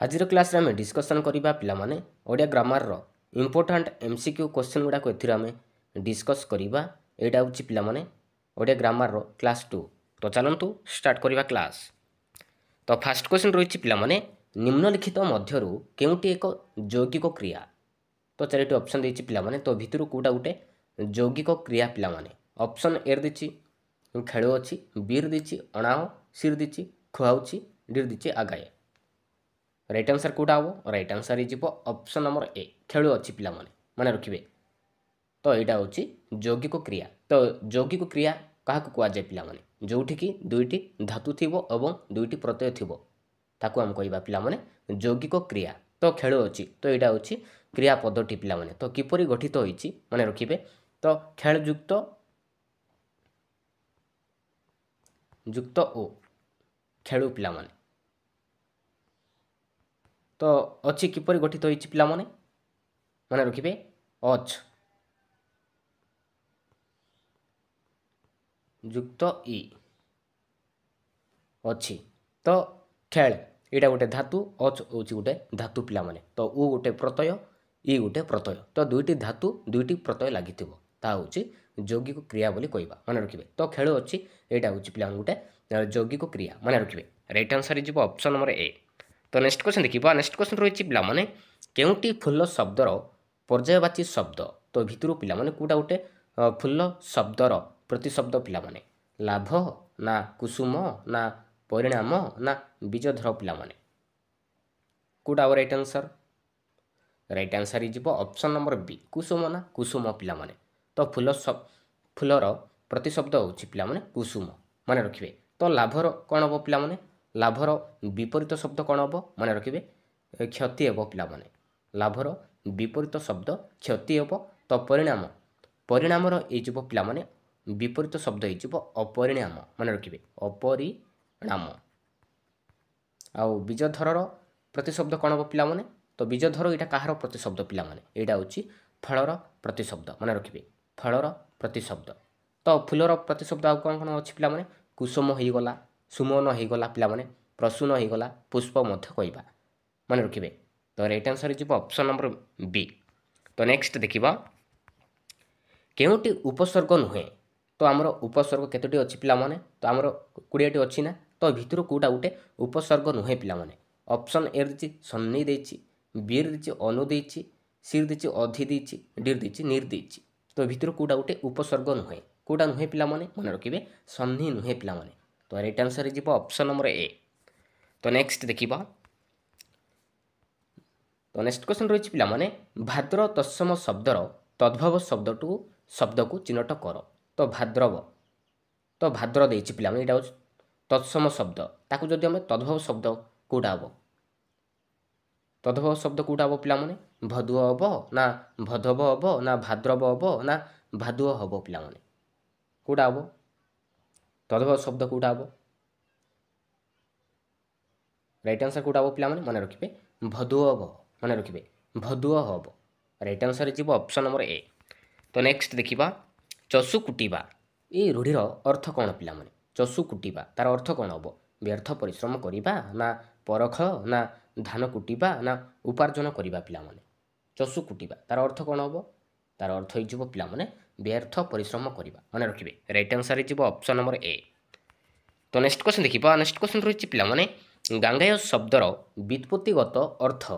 आजिर class आम discussion करवा पिलामाने Odia grammar रो important MCQ question गुड़ाक आम डिस्कस करवा यहाँ हूँ पिलामाने ओडिया ग्रामर रो क्लास 2। तो चलतु स्टार्ट करवा क्लास। तो फास्ट क्वेश्चन रही पिलामाने निम्नलिखित मध्यरु केउटी एक यौगिक क्रिया। तो चारोटी ऑप्शन देछि पिलामाने तो भितरु कोटा गोटे यौगिक क्रिया पिलामाने ऑप्शन ए देछि खेल अच्छी, बी देछि अणाओ, सी देछि खुआउछि, डी देछि आगाए। राइट आंसर कोटा हम राइट आंसर हो ऑप्शन नंबर ए खेल अच्छी पिला माने रखिए। तो यहाँ हूँ यौगिक क्रिया। तो यौगिक क्रिया क्या कहुए पिला जोठी की दुईटी धातु थी और दुईटी प्रत्यय थी ताकू आम कह पिला यौगिक क्रिया। तो खेल अच्छी तो यहाँ हूँ क्रिया पदटी पिला तो किपरि गठित होती मन रखिए। तो खेल युक्त युक्त ओ खेलु पिला तो अच्छी किपरि गठित होती पिला मन रखिए अच युक्त इ अच्छी। तो खेल यहाँ गोटे धातु अच हूँ गोटे धातु पिला तो उ गोटे प्रत्यय इ गोटे प्रत्यय तो दुईटी धातु दुईटी प्रत्यय लगी हूँ यौगिक क्रिया बोली कहवा मन रखिए। तो खेल अच्छी यहाँ हूँ पिला गोटे यौगिक क्रिया मन रखिए। राइट आंसर हो ऑप्शन नंबर ए। तो नेक्स्ट क्वेश्चन देखिए। नेक्स्ट क्वेश्चन रही पिला केउटी फुल शब्दर पर्यायवाची शब्द। तो भितर पिला कौटा गोटे फुल शब्दर प्रतिशब्द पिला लाभ ना कुसुम ना परिणाम ना बीजधर पिला कौटा हम राइट आंसर। राइट आंसर हो ऑप्शन नंबर बी कुसुम ना कुसुम पिला तो फुलर प्रतिशब्द हूँ पिला कुसुम मन रखिए। तो लाभर कौन हम पिला लाभर विपरीत शब्द कौन हम मन रखिए क्षति हम पिला लाभर विपरीत शब्द क्षति हम। तो परिणाम परिणामर ये पिला विपरीत शब्द हो अपरिणाम मन रखिए अपरिणाम। आउ बीजधर प्रतिशब्द कौन हम पिला तो बीजधर यहाँ कहार प्रतिशब्द पिला यहाँ हूँ फलर प्रतिशब्द मन रखिए फलर प्रतिशब्द। तो फुलर प्रतिशब्द आउ कौन कौन अच्छी पिला कुसुम होगला सुमन होगला पिला प्रसून होगला पुष्प कहवा मन रखिए। तो राइट आंसर हो ऑप्शन नंबर बी। तो नेक्स्ट देखिबा केउटी उपसर्ग नुहे। तो आमर उपसर्ग केतोटी अच्छी पिला तो आमर 20टी अच्छी ना। तो भितर कौटा गोटे उपसर्ग नुहे पिला ऑप्शन ए देछि सन्नी देछि, बी देछि अनु देछि, सी देछि अधि देछि, डी देछि निर देछि। तो भितर कौटा गोटे उपसर्ग नुहे कौटा नुहे पिला मन रखिए सन्नी नुहे पिला तो राइट आंसर हो ऑप्शन नंबर ए। तो नेक्स्ट देखिबा। तो नेक्स्ट क्वेश्चन रही पिला भाद्र तत्सम शब्दर तद्भव शब्द को चिन्हट कर। तो भाद्रव तो भाद्र देछि पिला यहाँ हूँ तत्सम शब्द ताकू जदि आम तद्भव शब्द कौटा हम तद्भव शब्द कौटा हम पिला भदुव हम ना भदव हम ना भाद्रव हम ना भादुव हम पिला कौटा हम तद्भव शब्द कौटा हम राइट आंसर कौटा हम पिला मन रखिए भदुव मन रखिए भदुव हम राइट आंसर हो ऑप्शन नंबर ए। तो नेक्स्ट देखिबा चषु कुटिबा ये रूढ़ीर अर्थ कौन पिला चषु कुटिबा तार अर्थ कौन हम व्यर्थ परिश्रम करवा ना परख ना धान कुटिबा ना उपार्जन करवा पिला चषु कुटिबा तार अर्थ कौन हम तार अर्थ हो पिला व्यर्थ परिश्रम करवा मन रखिए। राइट आंसर हो ऑप्शन नंबर ए। तो नेक्स्ट क्वेश्चन देखिबा। नेक्स्ट क्वेश्चन रही पिला गांगेय शब्दर व्युत्पत्तिगत अर्थ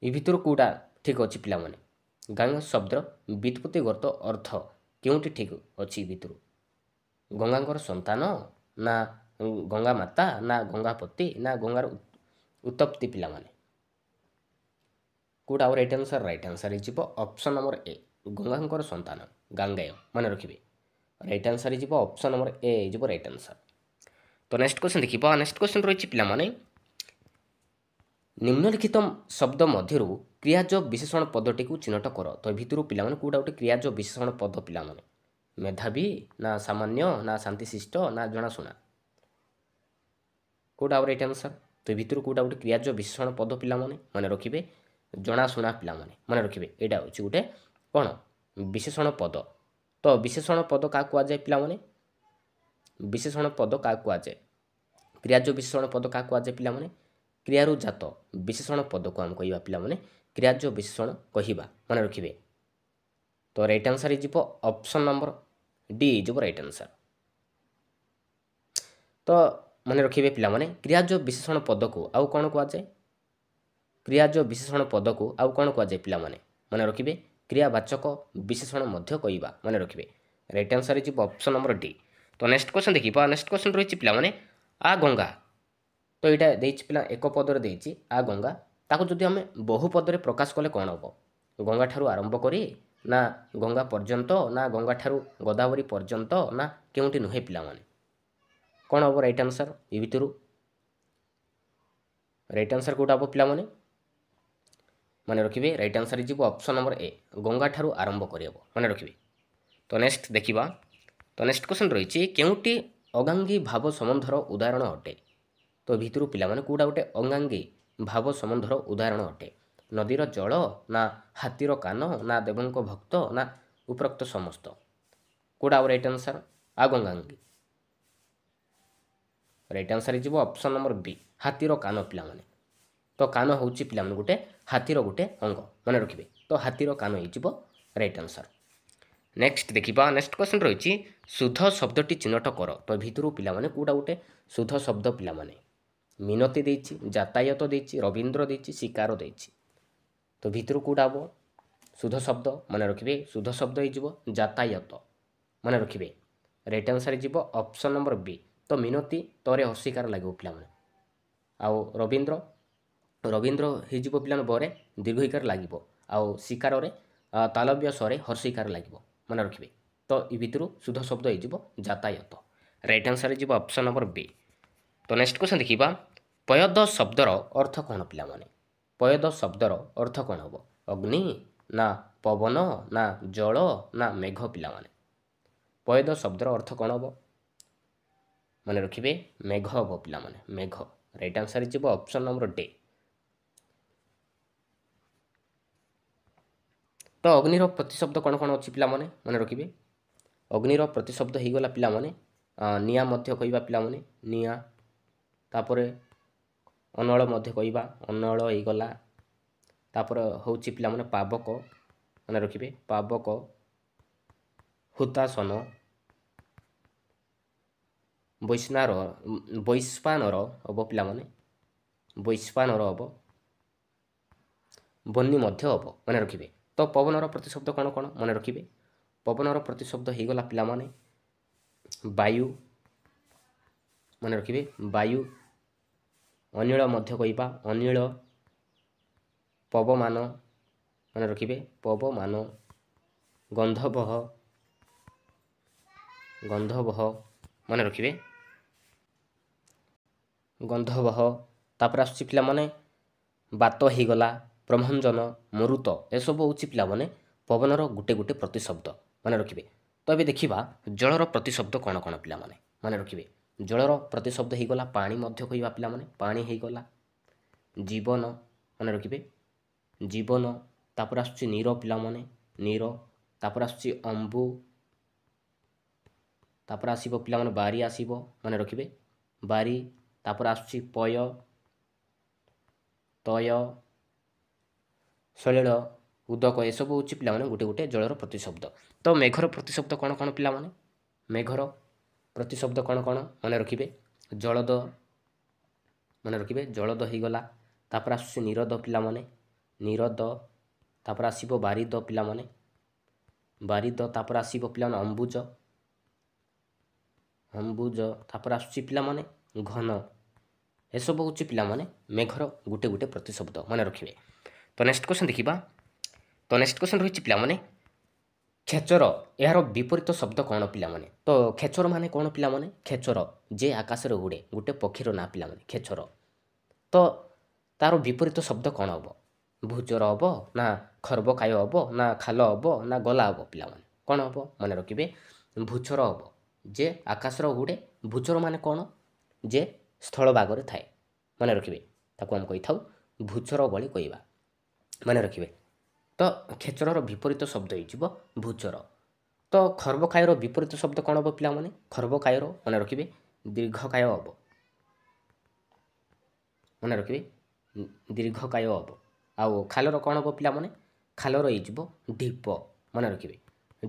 ये भितर कौटा ठीक अच्छी पिला गांगेय शब्दर व्युत्पत्तिगत अर्थ क्योंटी ठीक अच्छी भितर गंगांकर संतान ना गंगा माता ना गंगापति ना गंगार उत्पत्ति पिला कौटा राइट आंसर। राइट आंसर हो ऑप्शन नंबर ए गंगांकर संतान गांगेय मन रखिए राइट आंसर हो ऑप्शन नंबर ए हो राइट आंसर। तो नेक्स्ट क्वेश्चन देखिए। नेक्स्ट क्वेश्चन रही पिला निम्नलिखित शब्द मध्य क्रियाज विशेषण पदटी को चिन्हट कर। तो भितर पिला कौटा गोटे क्रियाज विशेषण पद पिला मेधावी ना सामान्य ना शांतिशिष्ट ना जनाशुना कौटा राइट आंसर। तो भितर कौटा गोटे क्रियाज विशेषण पद पिला मन रखिए जनाशुना पिला मन रखिए यहाँ हूँ गोटे कौन विशेषण पद। तो विशेषण पद क्या कहुए पिला विशेषण पद क्या कहुए क्रियाज विशेषण पद क्या कहुए पिला କ୍ରିୟାରୁ ଜାତ ବିଶେଷଣ ପଦକୁ ଆମେ କହିବା ପିଲାମାନେ କ୍ରିୟାଜ ବିଶେଷଣ କହିବା ମନେ ରଖିବେ। ତ ରାଇଟ୍ ଆନ୍ସର୍ ହେଇଯିବ ଅପସନ୍ ନମ୍ବର ଡି ହେଇଯିବ ରାଇଟ୍ ଆନ୍ସର୍। ତ ମନେ ରଖିବେ ପିଲାମାନେ କ୍ରିୟାଜ ବିଶେଷଣ ପଦକୁ ଆଉ କ'ଣ କୁହାଯାଏ? କ୍ରିୟାଜ ବିଶେଷଣ ପଦକୁ ଆଉ କ'ଣ କୁହାଯାଏ ପିଲାମାନେ? ମନେ ରଖିବେ କ୍ରିୟାବାଚକ ବିଶେଷଣ ମଧ୍ୟ କହିବା ମନେ ରଖିବେ। ରାଇଟ୍ ଆନ୍ସର୍ ହେଇଯିବ ଅପସନ୍ ନମ୍ବର ଡି। ତ ନେକ୍ସଟ କ୍ୱେଶ୍ଚନ୍ ଦେଖିବା। ନେକ୍ସଟ କ୍ୱେଶ୍ଚନ୍ ରହିଛି ପିଲାମାନେ ଆ ଗଙ୍ଗା। ତ ଏଇଟା ଦେଇଛି ପିଲା ଏକ ପଦରେ ଦେଇଛି ଆ ଗଙ୍ଗା, ତାକୁ ଯଦି ଆମେ ବହୁ ପଦରେ ପ୍ରକାଶ କଲେ କ'ଣ ହେବ? ଗଙ୍ଗା ଠାରୁ ଆରମ୍ଭ କରି ନା ଗଙ୍ଗା ପର୍ଯ୍ୟନ୍ତ ନା ଗଙ୍ଗା ଠାରୁ ଗୋଦାବରୀ ପର୍ଯ୍ୟନ୍ତ ନା କେଉଁଠି ନୁହେଁ ପିଲାମାନେ? କ'ଣ ହେବ ରାଇଟ୍ ଆନ୍ସର୍? ଏ ଭିତରୁ ରାଇଟ୍ ଆନ୍ସର୍ କେଉଁଟା ହେବ ପିଲାମାନେ? ମନେ ରଖିବେ ରାଇଟ୍ ଆନ୍ସର୍ ହେଇଯିବ ଅପସନ୍ ନମ୍ବର ଏ ଗଙ୍ଗା ଠାରୁ ଆରମ୍ଭ କରିହେବ ମନେ ରଖିବେ। ତ ନେକ୍ସଟ ଦେଖିବା। ତ ନେକ୍ସଟ କ୍ୱେଶ୍ଚନ୍ ରହିଛି କେଉଁଟି ଅଙ୍ଗାଙ୍ଗୀ ଭାବ ସମ୍ବନ୍ଧର ଉଦାହରଣ ଅଟେ? ତ ଭିତରୁ ପିଲାମାନେ କେଉଁଟା ଗୋଟେ ଅଙ୍ଗାଙ୍ଗୀ ଭାବ ସମ୍ବନ୍ଧର ଉଦାହରଣ ଅଟେ? ନଦୀର ଜଳ ନା ହାତୀର କାନ ନା ଦେବଙ୍କ ଭକ୍ତ ନା ଉପରୋକ୍ତ ସମସ୍ତ? କେଉଁଟା ହେବ ରାଇଟ୍ ଆନ୍ସର୍? ଅଙ୍ଗାଙ୍ଗୀ। ରାଇଟ୍ ଆନ୍ସର୍ ହେଇଯିବ ଅପସନ୍ ନମ୍ବର ବି ହାତୀର କାନ ପିଲାମାନେ। ତ କାନ ହେଉଛି ପିଲାମାନେ ଗୋଟେ ହାତୀର ଗୋଟେ ଅଙ୍ଗ ମନେ ରଖିବେ। ତ ହାତୀର କାନ ହେଇଯିବ ରାଇଟ୍ ଆନ୍ସର୍। ନେକ୍ସଟ ଦେଖିବା। ନେକ୍ସଟ କ୍ୱେଶ୍ଚନ୍ ରହିଛି ଶୁଦ୍ଧ ଶବ୍ଦଟି ଚିହ୍ନଟ କର। ତ ଭିତରୁ ପିଲାମାନେ କେଉଁଟା ଗୋଟେ ଶୁଦ୍ଧ ଶବ୍ଦ ପିଲାମାନେ? ମିନତି ଦେଇଛି, ଯାତାୟତ ଦେଇଛି, ରବୀନ୍ଦ୍ର ଦେଇଛି, ଶିକାର ଦେଇଛି। ତ ଭିତରୁ କେଉଁଟା ହେବ ଶୁଦ୍ଧ ଶବ୍ଦ? ମନେ ରଖିବେ ଶୁଦ୍ଧ ଶବ୍ଦ ହେଇଯିବ ଯାତାୟତ ମନେ ରଖିବେ। ରାଇଟ୍ ଆନ୍ସର୍ ହେଇଯିବ ଅପସନ୍ ନମ୍ବର ବି। ତ ମିନତି ତରେ ହର୍ଷିକାର ଲାଗିବ ପିଲାମାନେ। ଆଉ ରବୀନ୍ଦ୍ର ହେଇଯିବ ପିଲାମାନେ ବରେ ଦୀର୍ଘଇକାର ଲାଗିବ। ଆଉ ଶିକାରରେ ତାଲବ୍ୟ ସ୍ୱରେ ହର୍ଷିକାର ଲାଗିବ ମନେ ରଖିବେ। ତ ଏ ଭିତରୁ ଶୁଦ୍ଧ ଶବ୍ଦ ହେଇଯିବ ଯାତାୟତ। ରାଇଟ୍ ଆନ୍ସର୍ ହେଇଯିବ ଅପସନ୍ ନମ୍ବର ବି। ତ ନେକ୍ସଟ କ୍ୱେଶ୍ଚନ୍ ଦେଖିବା। ପୟଦ ଶବ୍ଦର ଅର୍ଥ କ'ଣ ପିଲାମାନେ? ପୟଦ ଶବ୍ଦର ଅର୍ଥ କ'ଣ ହେବ? ଅଗ୍ନି ନା ପବନ ନା ଜଳ ନା ମେଘ ପିଲାମାନେ? ପୟଦ ଶବ୍ଦର ଅର୍ଥ କ'ଣ ହେବ? ମନେ ରଖିବେ ମେଘ ହେବ ପିଲାମାନେ ମେଘ। ରାଇଟ୍ ଆନ୍ସର୍ ହେଇଯିବ ଅପସନ୍ ନମ୍ବର ଡି। ତ ଅଗ୍ନିର ପ୍ରତିଶବ୍ଦ କ'ଣ କ'ଣ ଅଛି ପିଲାମାନେ? ମନେ ରଖିବେ ଅଗ୍ନିର ପ୍ରତିଶବ୍ଦ ହେଇଗଲା ପିଲାମାନେ ନିଆଁ ମଧ୍ୟ କହିବା ପିଲାମାନେ ନିଆଁ। ତାପରେ ଅନଳ ମଧ୍ୟ କହିବା ଅନଳ ହେଇଗଲା। ତାପରେ ହେଉଛି ପିଲାମାନେ ପାବକ ମନେ ରଖିବେ ପାବକ। ହୁତାସନ, ବୈଶ୍ୱାନର ହେବ ପିଲାମାନେ ବୈଶ୍ୱାନର ହେବ। ବହ୍ନି ମଧ୍ୟ ହେବ ମନେ ରଖିବେ। ତ ପବନର ପ୍ରତିଶବ୍ଦ କ'ଣ କ'ଣ? ମନେ ରଖିବେ ପବନର ପ୍ରତିଶବ୍ଦ ହେଇଗଲା ପିଲାମାନେ ବାୟୁ ମନେ ରଖିବେ ବାୟୁ। ଅନିଳ ମଧ୍ୟ କହିବା ଅନିଳ। ପବମାନ ମନେ ରଖିବେ ପବମାନ। ଗନ୍ଧବହ ମନେ ରଖିବେ ଗନ୍ଧବହ। ତାପରେ ଆସୁଛି ପିଲାମାନେ ବାତ ହେଇଗଲା ପ୍ରଭଞ୍ଜନ, ମରୁତ ଏସବୁ ହେଉଛି ପିଲାମାନେ ପବନର ଗୋଟେ ଗୋଟେ ପ୍ରତିଶବ୍ଦ ମନେ ରଖିବେ। ତ ଏବେ ଦେଖିବା ଜଳର ପ୍ରତିଶବ୍ଦ କ'ଣ କ'ଣ ପିଲାମାନେ? ମନେ ରଖିବେ ଜଳର ପ୍ରତିଶବ୍ଦ ହେଇଗଲା ପାଣି ମଧ୍ୟ କହିବା ପିଲାମାନେ ପାଣି ହେଇଗଲା। ଜୀବନ ମନେ ରଖିବେ ଜୀବନ। ତାପରେ ଆସୁଛି ନୀର ପିଲାମାନେ ନୀର। ତାପରେ ଆସୁଛି ଅମ୍ବୁ। ତାପରେ ଆସିବ ପିଲାମାନେ ବାରି ଆସିବ ମନେ ରଖିବେ ବାରି। ତାପରେ ଆସୁଛି ପୟ, ତୟ, ସଳିଳ, ଉଦକ ଏସବୁ ହେଉଛି ପିଲାମାନେ ଗୋଟେ ଗୋଟେ ଜଳର ପ୍ରତିଶବ୍ଦ। ତ ମେଘର ପ୍ରତିଶବ୍ଦ କ'ଣ କ'ଣ ପିଲାମାନେ? ମେଘର ପ୍ରତିଶବ୍ଦ କ'ଣ କ'ଣ? ମନେ ରଖିବେ ଜଳଦ ମନେ ରଖିବେ ଜଳଦ ହେଇଗଲା। ତାପରେ ଆସୁଛି ନିରଦ ପିଲାମାନେ ନିରଦ। ତାପରେ ଆସିବ ବାରିଦ ପିଲାମାନେ ବାରିଦ। ତାପରେ ଆସିବ ପିଲାମାନେ ଅମ୍ବୁଜ ଅମ୍ବୁଜ। ତାପରେ ଆସୁଛି ପିଲାମାନେ ଘନ। ଏସବୁ ହେଉଛି ପିଲାମାନେ ମେଘର ଗୋଟେ ଗୋଟେ ପ୍ରତିଶବ୍ଦ ମନେ ରଖିବେ। ତ ନେକ୍ସଟ କ୍ୱେଶ୍ଚନ୍ ଦେଖିବା। ତ ନେକ୍ସଟ କ୍ୱେଶ୍ଚନ୍ ରହିଛି ପିଲାମାନେ ଖେଚର ଏହାର ବିପରୀତ ଶବ୍ଦ କ'ଣ ପିଲାମାନେ? ତ ଖେଚର ମାନେ କ'ଣ ପିଲାମାନେ? ଖେଚର ଯେ ଆକାଶରେ ଉଡ଼େ ଗୋଟେ ପକ୍ଷୀର ନାଁ ପିଲାମାନେ ଖେଚର। ତ ତାର ବିପରୀତ ଶବ୍ଦ କ'ଣ ହେବ? ଭୂଚର ହେବ ନା ଖର୍ବକାୟ ହେବ ନା ଖାଲ ହେବ ନା ଗଲା ହେବ ପିଲାମାନେ? କ'ଣ ହେବ? ମନେ ରଖିବେ ଭୂଚର ହେବ ଯେ ଆକାଶର ଉଡ଼େ। ଭୂଚର ମାନେ କ'ଣ? ଯେ ସ୍ଥଳ ଭାଗରେ ଥାଏ ମନେ ରଖିବେ ତାକୁ ଆମେ କହିଥାଉ ଭୂଚର ଭଳି କହିବା ମନେ ରଖିବେ। ତ ଖେଚରର ବିପରୀତ ଶବ୍ଦ ହେଇଯିବ ଭୂଚର। ତ ଖର୍ବକାୟର ବିପରୀତ ଶବ୍ଦ କ'ଣ ହେବ ପିଲାମାନେ? ଖର୍ବକାୟର ମନେ ରଖିବେ ଦୀର୍ଘକାୟ ହେବ ମନେ ରଖିବେ ଦୀର୍ଘକାୟ ହେବ। ଆଉ ଖାଲର କ'ଣ ହେବ ପିଲାମାନେ? ଖାଲର ହେଇଯିବ ଢିପ, ମନେ ରଖିବେ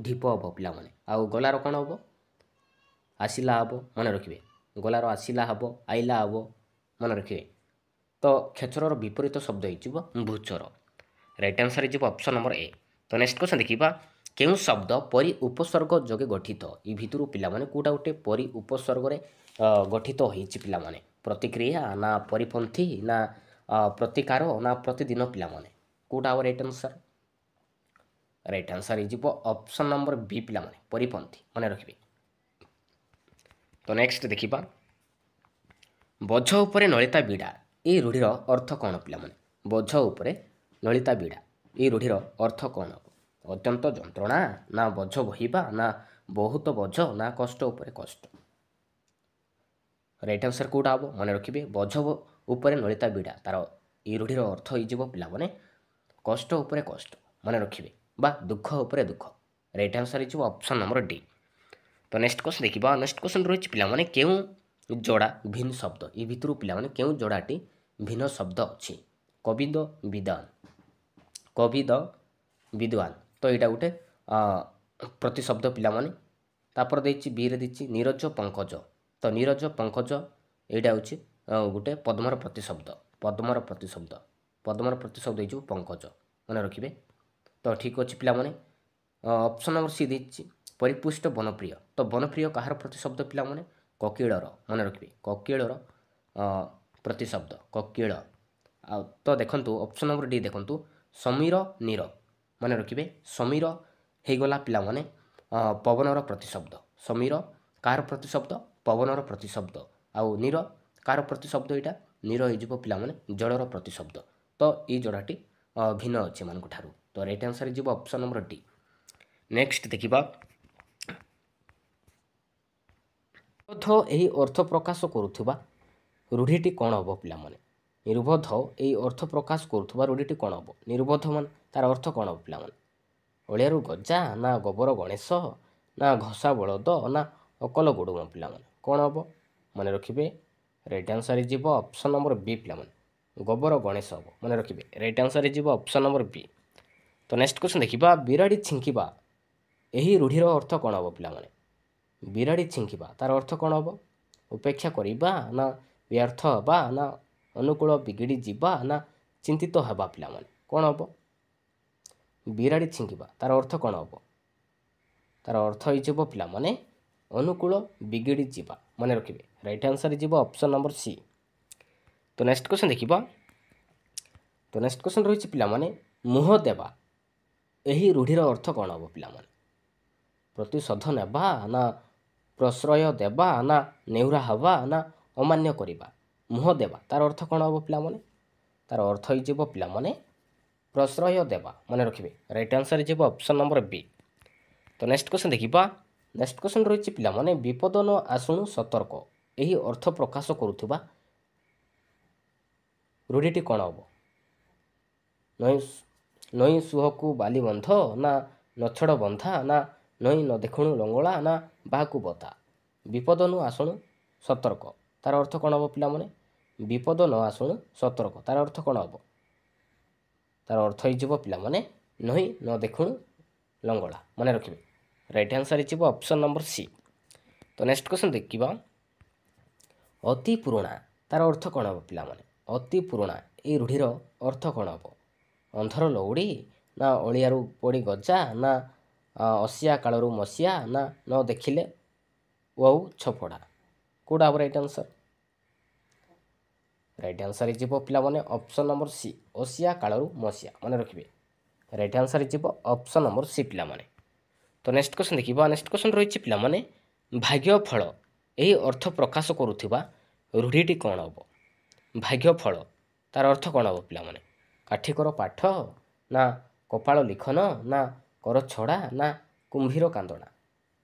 ଢିପ ହେବ ପିଲାମାନେ। ଆଉ ଗଲାର କ'ଣ ହେବ? ଆସିଲା ହେବ, ମନେ ରଖିବେ ଗଲାର ଆସିଲା ହେବ, ଆଇଲା ହେବ, ମନେ ରଖିବେ। ତ ଖେଚରର ବିପରୀତ ଶବ୍ଦ ହେଇଯିବ ଭୂଚର। ରାଇଟ୍ ଆନ୍ସର୍ ହେଇଯିବ ଅପସନ୍ ନମ୍ବର ଏ। ତ ନେକ୍ସଟ କ୍ୱେଶ୍ଚନ୍ ଦେଖିବା, କେଉଁ ଶବ୍ଦ ପରି ଉପସର୍ଗ ଯୋଗେ ଗଠିତ? ଇ ଭିତରୁ ପିଲାମାନେ କେଉଁଟା ଗୋଟେ ପରି ଉପସର୍ଗରେ ଗଠିତ ହେଇଛି ପିଲାମାନେ? ପ୍ରତିକ୍ରିୟା ନା ପରିପନ୍ଥୀ ନା ପ୍ରତିକାର ନା ପ୍ରତିଦିନ ପିଲାମାନେ? କେଉଁଟା ହେବ ରାଇଟ୍ ଆନ୍ସର୍? ରାଇଟ୍ ଆନ୍ସର୍ ହେଇଯିବ ଅପସନ୍ ନମ୍ବର ବି ପିଲାମାନେ, ପରିପନ୍ଥୀ, ମନେ ରଖିବେ। ତ ନେକ୍ସଟ ଦେଖିବା, ବୋଝ ଉପରେ ନଳିତା ବିଡ଼ା, ଏଇ ରୂଢ଼ିର ଅର୍ଥ କ'ଣ ପିଲାମାନେ? ବୋଝ ଉପରେ ନଳିତା ବିଡ଼ା, ଏଇ ରୂଢ଼ିର ଅର୍ଥ କ'ଣ? ଅତ୍ୟନ୍ତ ଯନ୍ତ୍ରଣା ନା ବୋଝ ବହିବା ନା ବହୁତ ବୋଝ ନା କଷ୍ଟ ଉପରେ କଷ୍ଟ? ରାଇଟ୍ ଆନ୍ସର୍ କେଉଁଟା ହେବ? ମନେ ରଖିବେ ବୋଝ ଉପରେ ନଳିତା ବିଡ଼ା, ତାର ଏଇ ରୂଢ଼ିର ଅର୍ଥ ହେଇଯିବ ପିଲାମାନେ କଷ୍ଟ ଉପରେ କଷ୍ଟ, ମନେ ରଖିବେ, ବା ଦୁଃଖ ଉପରେ ଦୁଃଖ। ରାଇଟ୍ ଆନ୍ସର୍ ହେଇଯିବ ଅପସନ୍ ନମ୍ବର ଡି। ତ ନେକ୍ସଟ କ୍ୱେଶ୍ଚନ୍ ଦେଖିବା, ନେକ୍ସଟ କ୍ୱେଶ୍ଚନ୍ ରହିଛି ପିଲାମାନେ କେଉଁ ଯୋଡ଼ା ଭିନ୍ନ ଶବ୍ଦ? ଏ ଭିତରୁ ପିଲାମାନେ କେଉଁ ଯୋଡ଼ାଟି ଭିନ୍ନ ଶବ୍ଦ ଅଛି? କବିଦ ବିଦ୍ୱାନ, କବିଦ ବିଦ୍ୱାନ, ତ ଏଇଟା ଗୋଟେ ପ୍ରତିଶବ୍ଦ ପିଲାମାନେ। ତାପରେ ଦେଇଛି ବିରେ ଦେଇଛି ନିରଜ ପଙ୍କଜ, ତ ନିରଜ ପଙ୍କଜ ଏଇଟା ହେଉଛି ଗୋଟେ ପଦ୍ମର ପ୍ରତିଶବ୍ଦ, ପଦ୍ମର ପ୍ରତିଶବ୍ଦ, ପଦ୍ମର ପ୍ରତିଶବ୍ଦ ହେଇଯିବ ପଙ୍କଜ, ମନେ ରଖିବେ। ତ ଠିକ୍ ଅଛି ପିଲାମାନେ। ଅପସନ୍ ନମ୍ବର ସି ଦେଇଛି ପରିପୁଷ୍ଟ ବନପ୍ରିୟ, ତ ବନପ୍ରିୟ କାହାର ପ୍ରତିଶବ୍ଦ ପିଲାମାନେ? କୋକିଳର, ମନେ ରଖିବେ କୋକିଳର ପ୍ରତିଶବ୍ଦ କୋକିଳ। ଆଉ ତ ଦେଖନ୍ତୁ ଅପସନ୍ ନମ୍ବର ଡି ଦେଖନ୍ତୁ ସମୀର ନୀର, ମନେ ରଖିବେ ସମୀର ହେଇଗଲା ପିଲାମାନେ ପବନର ପ୍ରତିଶବ୍ଦ। ସମୀର କାହାର ପ୍ରତିଶବ୍ଦ? ପବନର ପ୍ରତିଶବ୍ଦ। ଆଉ ନୀର କାହାର ପ୍ରତିଶବ୍ଦ? ଏଇଟା ନୀର ହେଇଯିବ ପିଲାମାନେ ଜଳର ପ୍ରତିଶବ୍ଦ। ତ ଏଇ ଯୋଡ଼ାଟି ଭିନ୍ନ ଅଛି ଏମାନଙ୍କ ଠାରୁ। ତ ରାଇଟ୍ ଆନ୍ସର୍ ହେଇଯିବ ଅପସନ୍ ନମ୍ବର ଡି। ନେକ୍ସଟ ଦେଖିବା, ନିର୍ବୋଧ ଏହି ଅର୍ଥ ପ୍ରକାଶ କରୁଥିବା ରୂଢ଼ିଟି କ'ଣ ହେବ ପିଲାମାନେ? ନିର୍ବୋଧ ଏହି ଅର୍ଥ ପ୍ରକାଶ କରୁଥିବା ରୂଢ଼ିଟି କ'ଣ ହେବ? ନିର୍ବୋଧ ମାନେ ତାର ଅର୍ଥ କ'ଣ ହେବ ପିଲାମାନେ? ଅଳିଆରୁ ଗଜା ନା ଗୋବର ଗଣେଶ ନା ଘଷା ବଳଦ ନା ଅକଲ ଗୁଡ଼ୁମ ପିଲାମାନେ? କ'ଣ ହେବ? ମନେ ରଖିବେ ରାଇଟ୍ ଆନ୍ସର୍ ହେଇଯିବ ଅପସନ୍ ନମ୍ବର ବି ପିଲାମାନେ, ଗୋବର ଗଣେଶ ହେବ, ମନେ ରଖିବେ। ରାଇଟ୍ ଆନ୍ସର୍ ହେଇଯିବ ଅପସନ୍ ନମ୍ବର ବି। ତ ନେକ୍ସଟ କ୍ୱେଶ୍ଚନ୍ ଦେଖିବା, ବିରାଡ଼ି ଛିଙ୍କିବା ଏହି ରୂଢ଼ିର ଅର୍ଥ କ'ଣ ହେବ ପିଲାମାନେ? ବିରାଡ଼ି ଛିଙ୍କିବା ତାର ଅର୍ଥ କ'ଣ ହେବ? ଉପେକ୍ଷା କରିବା ନା ବ୍ୟର୍ଥ ହେବା ନା ଅନୁକୂଳ ବିଗିଡ଼ି ଯିବା ନା ଚିନ୍ତିତ ହେବା ପିଲାମାନେ? କ'ଣ ହେବ? ବିରାଡ଼ି ଛିଙ୍କିବା ତାର ଅର୍ଥ କ'ଣ ହେବ? ତାର ଅର୍ଥ ହେଇଯିବ ପିଲାମାନେ ଅନୁକୂଳ ବିଗିଡ଼ି ଯିବା, ମନେ ରଖିବେ। ରାଇଟ୍ ଆନ୍ସର୍ ହେଇଯିବ ଅପସନ୍ ନମ୍ବର ସି। ତ ନେକ୍ସଟ କ୍ୱେଶ୍ଚନ୍ ଦେଖିବା, ତ ନେକ୍ସଟ କ୍ୱେଶ୍ଚନ୍ ରହିଛି ପିଲାମାନେ ମୁହଁ ଦେବା ଏହି ରୂଢ଼ିର ଅର୍ଥ କ'ଣ ହେବ ପିଲାମାନେ? ପ୍ରତିଶୋଧ ନେବା ନା ପ୍ରଶ୍ରୟ ଦେବା ନା ନେହୁରା ହେବା ନା ଅମାନ୍ୟ କରିବା? ମୁହଁ ଦେବା ତାର ଅର୍ଥ କ'ଣ ହେବ ପିଲାମାନେ? ତାର ଅର୍ଥ ହେଇଯିବ ପିଲାମାନେ ପ୍ରଶ୍ରୟ ଦେବା, ମନେ ରଖିବେ। ରାଇଟ୍ ଆନ୍ସର୍ ହେଇଯିବ ଅପସନ୍ ନମ୍ବର ବି। ତ ନେକ୍ସଟ କ୍ୱେଶ୍ଚନ୍ ଦେଖିବା, ନେକ୍ସଟ କ୍ୱେଶ୍ଚନ୍ ରହିଛି ପିଲାମାନେ ବିପଦ ନ ଆସୁଣୁ ସତର୍କ ଏହି ଅର୍ଥ ପ୍ରକାଶ କରୁଥିବା ରୂଢ଼ିଟି କ'ଣ ହେବ? ନଈ ସୁହକୁ ବାଲି ବନ୍ଧ ନା ନଛଡ଼ ବନ୍ଧା ନା ନଈ ନ ଦେଖୁଣୁ ଲଙ୍ଗଳା ନା ବାହାକୁ ବତା? ବିପଦ ନ ଆସୁଣୁ ସତର୍କ ତାର ଅର୍ଥ କ'ଣ ହେବ ପିଲାମାନେ? ବିପଦ ନ ଆସୁଣୁ ସତର୍କ ତାର ଅର୍ଥ କ'ଣ ହେବ? ତାର ଅର୍ଥ ହେଇଯିବ ପିଲାମାନେ ନଈ ନ ଦେଖୁଣୁ ଲଙ୍ଗଳା, ମନେ ରଖିବେ। ରାଇଟ୍ ଆନ୍ସର୍ ହେଇଯିବ ଅପସନ୍ ନମ୍ବର ସି। ତ ନେକ୍ସଟ କ୍ୱେଶ୍ଚନ୍ ଦେଖିବା, ଅତି ପୁରୁଣା ତାର ଅର୍ଥ କ'ଣ ହେବ ପିଲାମାନେ? ଅତି ପୁରୁଣା ଏଇ ରୂଢ଼ିର ଅର୍ଥ କ'ଣ ହେବ? ଅନ୍ଧର ଲଉଡ଼ି ନା ଅଳିଆରୁ ପଡ଼ି ଗଜା ନା ଅସିଆ କାଳରୁ ମସିଆ ନା ନ ଦେଖିଲେ ଓଉ ଛପଡ଼ା? କେଉଁଟା ହେବ ରାଇଟ୍ ଆନ୍ସର୍? ରାଇଟ୍ ଆନ୍ସର୍ ହେଇଯିବ ପିଲାମାନେ ଅପସନ୍ ନମ୍ବର ସି, ଅସିଆ କାଳରୁ ମସିଆ, ମନେ ରଖିବେ। ରାଇଟ୍ ଆନ୍ସର୍ ହେଇଯିବ ଅପସନ୍ ନମ୍ବର ସି ପିଲାମାନେ। ତ ନେକ୍ସଟ କ୍ୱେଶ୍ଚନ୍ ଦେଖିବା, ନେକ୍ସଟ କ୍ୱେଶ୍ଚନ୍ ରହିଛି ପିଲାମାନେ ଭାଗ୍ୟ ଫଳ ଏହି ଅର୍ଥ ପ୍ରକାଶ କରୁଥିବା ରୂଢ଼ିଟି କ'ଣ ହେବ? ଭାଗ୍ୟ ଫଳ ତାର ଅର୍ଥ କ'ଣ ହେବ ପିଲାମାନେ? କାଠିକର ପାଠ ନା କପାଳ ଲିଖନ ନା କର ଛଡ଼ା ନା କୁମ୍ଭୀର କାନ୍ଦଣା?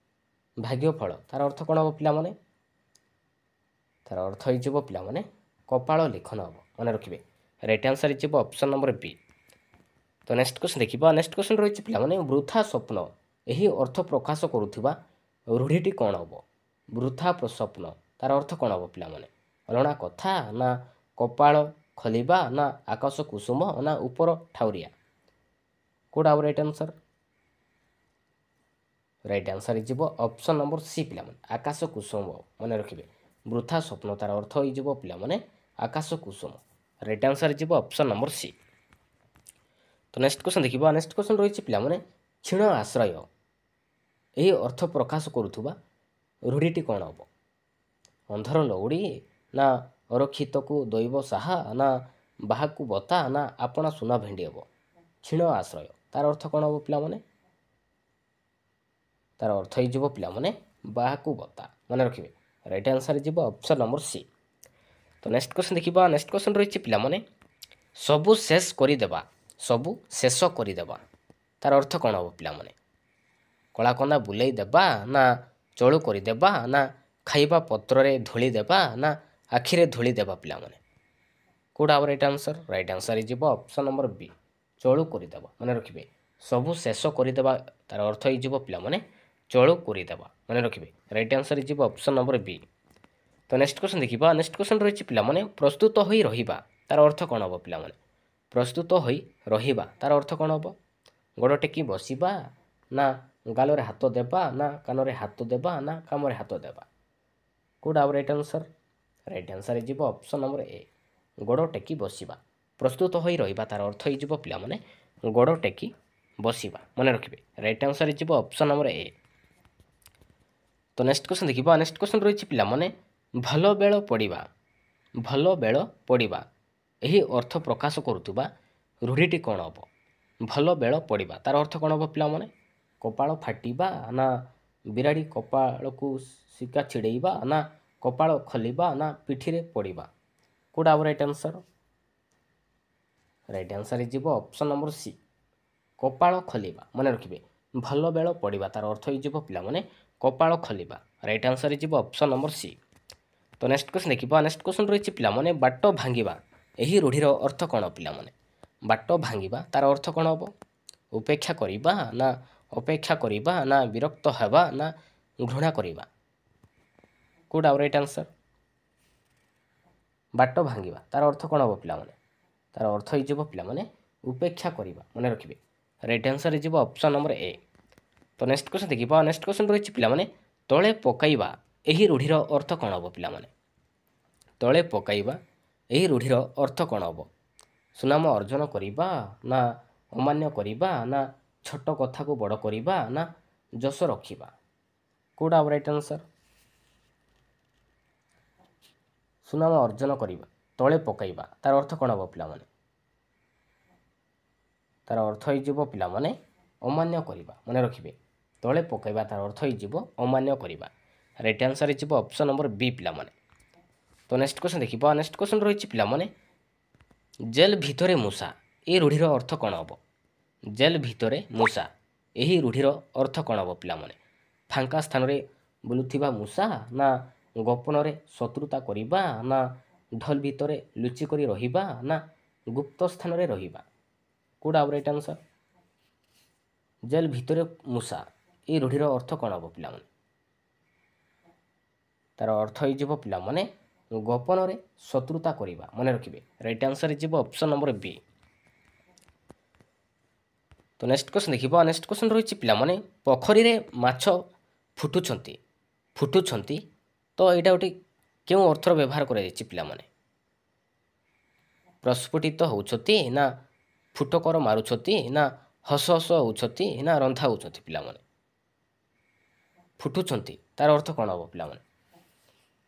ଭାଗ୍ୟ ଫଳ ତାର ଅର୍ଥ କ'ଣ ହେବ ପିଲାମାନେ? ତାର ଅର୍ଥ ହେଇଯିବ ପିଲାମାନେ କପାଳ ଲିଖନ ହେବ, ମନେ ରଖିବେ। ରାଇଟ୍ ଆନ୍ସର୍ ହେଇଯିବ ଅପସନ୍ ନମ୍ବର ବି। ତ ନେକ୍ସଟ କ୍ୱେଶ୍ଚନ୍ ଦେଖିବା, ନେକ୍ସଟ କ୍ୱେଶ୍ଚନ୍ ରହିଛି ପିଲାମାନେ ବୃଥା ସ୍ୱପ୍ନ ଏହି ଅର୍ଥ ପ୍ରକାଶ କରୁଥିବା ରୂଢ଼ିଟି କ'ଣ ହେବ? ବୃଥା ସ୍ୱପ୍ନ ତାର ଅର୍ଥ କ'ଣ ହେବ ପିଲାମାନେ? ଅଲଣା କଥା ନା କପାଳ ଖଲିବା ନା ଆକାଶ କୁସୁମ ନା ଉପର ଠାଉରିଆ କେଉଁଟା ହେବ ରାଇଟ୍ ଆନ୍ସର୍? ରାଇଟ୍ ଆନ୍ସର୍ ହେଇଯିବ ଅପସନ୍ ନମ୍ବର ସି ପିଲାମାନେ ଆକାଶ କୁସୁମ ମନେ ରଖିବେ। ବୃଥା ସ୍ୱପ୍ନ ତାର ଅର୍ଥ ହେଇଯିବ ପିଲାମାନେ ଆକାଶ କୁସୁମ। ରାଇଟ୍ ଆନ୍ସର୍ ହେଇଯିବ ଅପସନ୍ ନମ୍ବର ସି। ତ ନେକ୍ସଟ କ୍ୱେଶ୍ଚନ୍ ଦେଖିବା। ନେକ୍ସଟ କ୍ୱେଶ୍ଚନ୍ ରହିଛି ପିଲାମାନେ କ୍ଷୀଣ ଆଶ୍ରୟ ଏହି ଅର୍ଥ ପ୍ରକାଶ କରୁଥିବା ରୂଢ଼ିଟି କ'ଣ ହେବ? ଅନ୍ଧର ଲଉଡ଼ି ନା ଅରକ୍ଷିତକୁ ଦୈବ ସାହା ନା ବାହାକୁ ବତା ନା ଆପଣା ସୁନା ଭେଣ୍ଡି ହେବ? କ୍ଷୀଣ ଆଶ୍ରୟ ତାର ଅର୍ଥ କ'ଣ ହେବ ପିଲାମାନେ? ତାର ଅର୍ଥ ହେଇଯିବ ପିଲାମାନେ ବାହାକୁ ବତା ମନେ ରଖିବେ। ରାଇଟ୍ ଆନ୍ସର୍ ହେଇଯିବ ଅପସନ୍ ନମ୍ବର ସି। ତ ନେକ୍ସଟ କ୍ୱେଶ୍ଚନ୍ ଦେଖିବା। ନେକ୍ସଟ କ୍ୱେଶ୍ଚନ୍ ରହିଛି ପିଲାମାନେ ସବୁ ଶେଷ କରିଦେବା ସବୁ ଶେଷ କରିଦେବା ତାର ଅର୍ଥ କ'ଣ ହେବ ପିଲାମାନେ? କଳାକନା ବୁଲେଇ ଦେବା ନା ଚଳୁ କରିଦେବା ନା ଖାଇବା ପତ୍ରରେ ଧୂଳି ଦେବା ନା ଆଖିରେ ଧୂଳି ଦେବା ପିଲାମାନେ କେଉଁଟା ହେବ ରାଇଟ୍ ଆନ୍ସର୍? ରାଇଟ୍ ଆନ୍ସର୍ ହେଇଯିବ ଅପସନ୍ ନମ୍ବର ବି ଚଳୁ କରିଦେବା ମନେ ରଖିବେ। ସବୁ ଶେଷ କରିଦେବା ତାର ଅର୍ଥ ହେଇଯିବ ପିଲାମାନେ ଚଳୁ କରିଦେବା ମନେ ରଖିବେ। ରାଇଟ୍ ଆନ୍ସର୍ ହେଇଯିବ ଅପସନ୍ ନମ୍ବର ବି। ତ ନେକ୍ସଟ କ୍ୱେଶ୍ଚନ୍ ଦେଖିବା। ନେକ୍ସଟ କ୍ୱେଶ୍ଚନ୍ ରହିଛି ପିଲାମାନେ ପ୍ରସ୍ତୁତ ହୋଇ ରହିବା ତାର ଅର୍ଥ କ'ଣ ହେବ ପିଲାମାନେ? ପ୍ରସ୍ତୁତ ହୋଇ ରହିବା ତାର ଅର୍ଥ କ'ଣ ହେବ? ଗୋଡ଼ ଟେକି ବସିବା ନା ଗାଲରେ ହାତ ଦେବା ନା କାନରେ ହାତ ଦେବା ନା କାମରେ ହାତ ଦେବା କେଉଁଟା ହେବ ରାଇଟ୍ ଆନ୍ସର୍? ରାଇଟ୍ ଆନ୍ସର୍ ହେଇଯିବ ଅପସନ୍ ନମ୍ବର ଏ ଗୋଡ଼ ଟେକି ବସିବା। ପ୍ରସ୍ତୁତ ହୋଇ ରହିବା ତାର ଅର୍ଥ ହେଇଯିବ ପିଲାମାନେ ଗୋଡ଼ ଟେକି ବସିବା ମନେ ରଖିବେ। ରାଇଟ୍ ଆନ୍ସର୍ ହେଇଯିବ ଅପସନ୍ ନମ୍ବର ଏ। ତ ନେକ୍ସଟ କ୍ୱେଶ୍ଚନ୍ ଦେଖିବା। ନେକ୍ସଟ କ୍ୱେଶ୍ଚନ୍ ରହିଛି ପିଲାମାନେ ଭଲ ବେଳ ପଡ଼ିବା ଭଲ ବେଳ ପଡ଼ିବା ଏହି ଅର୍ଥ ପ୍ରକାଶ କରୁଥିବା ରୂଢ଼ିଟି କ'ଣ ହେବ? ଭଲ ବେଳ ପଡ଼ିବା ତାର ଅର୍ଥ କ'ଣ ହେବ ପିଲାମାନେ? କପାଳ ଫାଟିବା ନା ବିରାଡ଼ି କପାଳକୁ ଶିକା ଛିଡ଼େଇବା ନା କପାଳ ଖୋଲିବା ନା ପିଠିରେ ପଡ଼ିବା କେଉଁଟା ହେବ ରାଇଟ୍ ଆନ୍ସର୍? ରାଇଟ୍ ଆନ୍ସର୍ ହେଇଯିବ ଅପସନ୍ ନମ୍ବର ସି କପାଳ ଖୋଲିବା ମନେ ରଖିବେ। ଭଲ ବେଳ ପଡ଼ିବା ତାର ଅର୍ଥ ହେଇଯିବ ପିଲାମାନେ କପାଳ ଖୋଲିବା। ରାଇଟ୍ ଆନ୍ସର୍ ହେଇଯିବ ଅପସନ୍ ନମ୍ବର ସି। ତ ନେକ୍ସଟ କ୍ୱେଶ୍ଚନ୍ ଦେଖିବା। ନେକ୍ସଟ କ୍ୱେଶ୍ଚନ୍ ରହିଛି ପିଲାମାନେ ବାଟ ଭାଙ୍ଗିବା ଏହି ରୂଢ଼ିର ଅର୍ଥ କ'ଣ ପିଲାମାନେ? ବାଟ ଭାଙ୍ଗିବା ତାର ଅର୍ଥ କ'ଣ ହେବ? ଉପେକ୍ଷା କରିବା ନା ଅପେକ୍ଷା କରିବା ନା ବିରକ୍ତ ହେବା ନା ଘୃଣା କରିବା କେଉଁଟା ହେବ ରାଇଟ୍ ଆନ୍ସର୍? ବାଟ ଭାଙ୍ଗିବା ତାର ଅର୍ଥ କ'ଣ ହେବ ପିଲାମାନେ? ତାର ଅର୍ଥ ହେଇଯିବ ପିଲାମାନେ ଉପେକ୍ଷା କରିବା ମନେ ରଖିବେ। ରାଇଟ୍ ଆନ୍ସର୍ ହେଇଯିବ ଅପସନ୍ ନମ୍ବର ଏ। ତ ନେକ୍ସଟ କ୍ୱେଶ୍ଚନ୍ ଦେଖିବା। ନେକ୍ସଟ କ୍ୱେଶ୍ଚନ୍ ରହିଛି ପିଲାମାନେ ତଳେ ପକାଇବା ଏହି ରୂଢ଼ିର ଅର୍ଥ କ'ଣ ହେବ ପିଲାମାନେ? ତଳେ ପକାଇବା ଏହି ରୂଢ଼ିର ଅର୍ଥ କ'ଣ ହେବ? ସୁନାମ ଅର୍ଜନ କରିବା ନା ଅମାନ୍ୟ କରିବା ନା ଛୋଟ କଥାକୁ ବଡ଼ କରିବା ନା ଯଶ ରଖିବା କେଉଁଟା ହେବ ରାଇଟ୍ ଆନ୍ସର୍? ସୁନାମ ଅର୍ଜନ କରିବା ତଳେ ପକାଇବା ତାର ଅର୍ଥ କ'ଣ ହେବ ପିଲାମାନେ? ତାର ଅର୍ଥ ହେଇଯିବ ପିଲାମାନେ ଅମାନ୍ୟ କରିବା ମନେ ରଖିବେ। ତଳେ ପକାଇବା ତାର ଅର୍ଥ ହେଇଯିବ ଅମାନ୍ୟ କରିବା। ରାଇଟ୍ ଆନ୍ସର୍ ହେଇଯିବ ଅପସନ୍ ନମ୍ବର ବି ପିଲାମାନେ। ତ ନେକ୍ସଟ କ୍ୱେଶ୍ଚନ୍ ଦେଖିବା। ନେକ୍ସଟ କ୍ୱେଶ୍ଚନ୍ ରହିଛି ପିଲାମାନେ ଜେଲ୍ ଭିତରେ ମୂଷା ଏହି ରୂଢ଼ିର ଅର୍ଥ କ'ଣ ହେବ? ଜେଲ୍ ଭିତରେ ମୂଷା ଏହି ରୂଢ଼ିର ଅର୍ଥ କ'ଣ ହେବ ପିଲାମାନେ? ଫାଙ୍କା ସ୍ଥାନରେ ବୁଲୁଥିବା ମୂଷା ନା ଗୋପନରେ ଶତ୍ରୁତା କରିବା ନା ଢୋଲ ଭିତରେ ଲୁଚି କରି ରହିବା ନା ଗୁପ୍ତ ସ୍ଥାନରେ ରହିବା କେଉଁଟା ହେବ ରାଇଟ୍ ଆନ୍ସର୍? ଜେଲ୍ ଭିତରେ ମୂଷା ଏହି ରୂଢ଼ିର ଅର୍ଥ କ'ଣ ହେବ ପିଲାମାନେ? ତାର ଅର୍ଥ ହେଇଯିବ ପିଲାମାନେ ଗୋପନରେ ଶତ୍ରୁତା କରିବା ମନେ ରଖିବେ। ରାଇଟ୍ ଆନ୍ସର୍ ହେଇଯିବ ଅପସନ୍ ନମ୍ବର ବି। ତ ନେକ୍ସଟ କ୍ୱେଶ୍ଚନ୍ ଦେଖିବା। ନେକ୍ସଟ କ୍ୱେଶ୍ଚନ୍ ରହିଛି ପିଲାମାନେ ପୋଖରୀରେ ମାଛ ଫୁଟୁଛନ୍ତି ଫୁଟୁଛନ୍ତି ତ ଏଇଟା ଗୋଟେ କେଉଁ ଅର୍ଥର ବ୍ୟବହାର କରାଯାଇଛି ପିଲାମାନେ? ପ୍ରସ୍ଫୁଟିତ ହେଉଛନ୍ତି ନା ଫୁଟକର ମାରୁଛନ୍ତି ନା ହସ ହସ ହେଉଛନ୍ତି ନା ରନ୍ଧା ହେଉଛନ୍ତି ପିଲାମାନେ? ଫୁଟୁଛନ୍ତି ତାର ଅର୍ଥ କ'ଣ ହେବ ପିଲାମାନେ?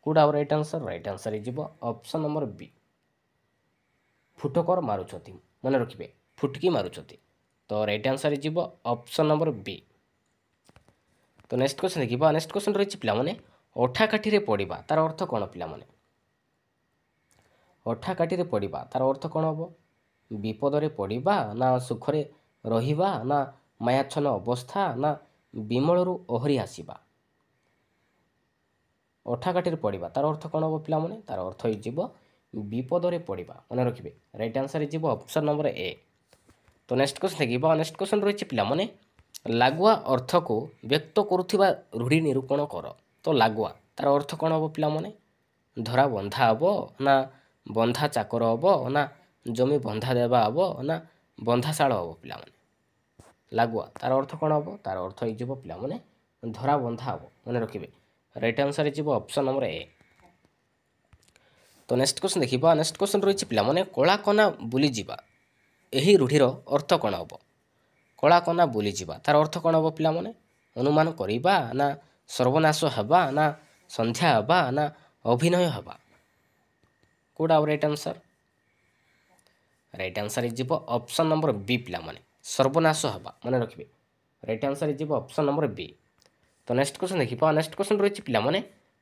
କେଉଁଟା ହେବ ରାଇଟ୍ ଆନ୍ସର୍? ରାଇଟ୍ ଆନ୍ସର୍ ହେଇଯିବ ଅପସନ୍ ନମ୍ବର ବି ଫୁଟକର ମାରୁଛନ୍ତି ମନେ ରଖିବେ ଫୁଟକି ମାରୁଛନ୍ତି। ତ ରାଇଟ୍ ଆନ୍ସର୍ ହେଇଯିବ ଅପସନ୍ ନମ୍ବର ବି। ତ ନେକ୍ସଟ କ୍ୱେଶ୍ଚନ୍ ଦେଖିବା। ନେକ୍ସଟ କ୍ୱେଶ୍ଚନ୍ ରହିଛି ପିଲାମାନେ ଅଠା କାଠିରେ ପଡ଼ିବା ତାର ଅର୍ଥ କ'ଣ ପିଲାମାନେ? ଅଠା କାଠିରେ ପଡ଼ିବା ତାର ଅର୍ଥ କ'ଣ ହେବ? ବିପଦରେ ପଡ଼ିବା ନା ସୁଖରେ ରହିବା ନା ମାୟାଚ୍ଛନ୍ନ ଅବସ୍ଥା ନା ବିମଳରୁ ଓହରି ଆସିବା ଅଠା କାଠିରେ ପଡ଼ିବା ତାର ଅର୍ଥ କ'ଣ ହେବ ପିଲାମାନେ? ତାର ଅର୍ଥ ହେଇଯିବ ବିପଦରେ ପଡ଼ିବା ମନେ ରଖିବେ। ରାଇଟ୍ ଆନ୍ସର୍ ହେଇଯିବ ଅପସନ୍ ନମ୍ବର ଏ। ତ ନେକ୍ସଟ କ୍ୱେଶ୍ଚନ୍ ଦେଖିବା। ନେକ୍ସଟ କ୍ୱେଶ୍ଚନ୍ ରହିଛି ପିଲାମାନେ ଲାଗୁଆ ଅର୍ଥକୁ ବ୍ୟକ୍ତ କରୁଥିବା ରୂଢ଼ି ନିରୂପଣ କର। ତ ଲାଗୁଆ ତାର ଅର୍ଥ କ'ଣ ହେବ ପିଲାମାନେ? ଧରା ବନ୍ଧା ହେବ ନା ବନ୍ଧା ଚାକର ହେବ ନା ଜମି ବନ୍ଧା ଦେବା ହେବ ନା ବନ୍ଧାଶାଳ ହେବ ପିଲାମାନେ। ଲାଗୁଆ ତାର ଅର୍ଥ କ'ଣ ହେବ? ତାର ଅର୍ଥ ହେଇଯିବ ପିଲାମାନେ ଧରା ବନ୍ଧା ହେବ। ମନେ ରଖିବେ ରାଇଟ୍ ଆନ୍ସର୍ ହେଇଯିବ ଅପସନ୍ ନମ୍ବର ଏ। ତ ନେକ୍ସଟ କ୍ୱେଶ୍ଚନ୍ ଦେଖିବା। ନେକ୍ସଟ କ୍ୱେଶ୍ଚନ୍ ରହିଛି ପିଲାମାନେ କଳା କନା ବୁଲିଯିବା ଏହି ରୂଢ଼ିର ଅର୍ଥ କ'ଣ ହେବ? କଳା କନା ବୁଲିଯିବା ତାର ଅର୍ଥ କ'ଣ ହେବ ପିଲାମାନେ? ଅନୁମାନ କରିବା ନା ସର୍ବନାଶ ହେବା ନା ସନ୍ଧ୍ୟା ହେବା ନା ଅଭିନୟ ହେବା? କେଉଁଟା ହେବ ରାଇଟ୍ ଆନ୍ସର୍? ରାଇଟ୍ ଆନ୍ସର୍ ହେଇଯିବ ଅପସନ୍ ନମ୍ବର ବି ପିଲାମାନେ ସର୍ବନାଶ ହେବା। ମନେ ରଖିବେ ରାଇଟ୍ ଆନ୍ସର୍ ହେଇଯିବ ଅପସନ୍ ନମ୍ବର ବି। ତ ନେକ୍ସଟ କ୍ୱେଶ୍ଚନ୍ ଦେଖିବା। ନେକ୍ସଟ କ୍ୱେଶ୍ଚନ୍ ରହିଛି ପିଲାମାନେ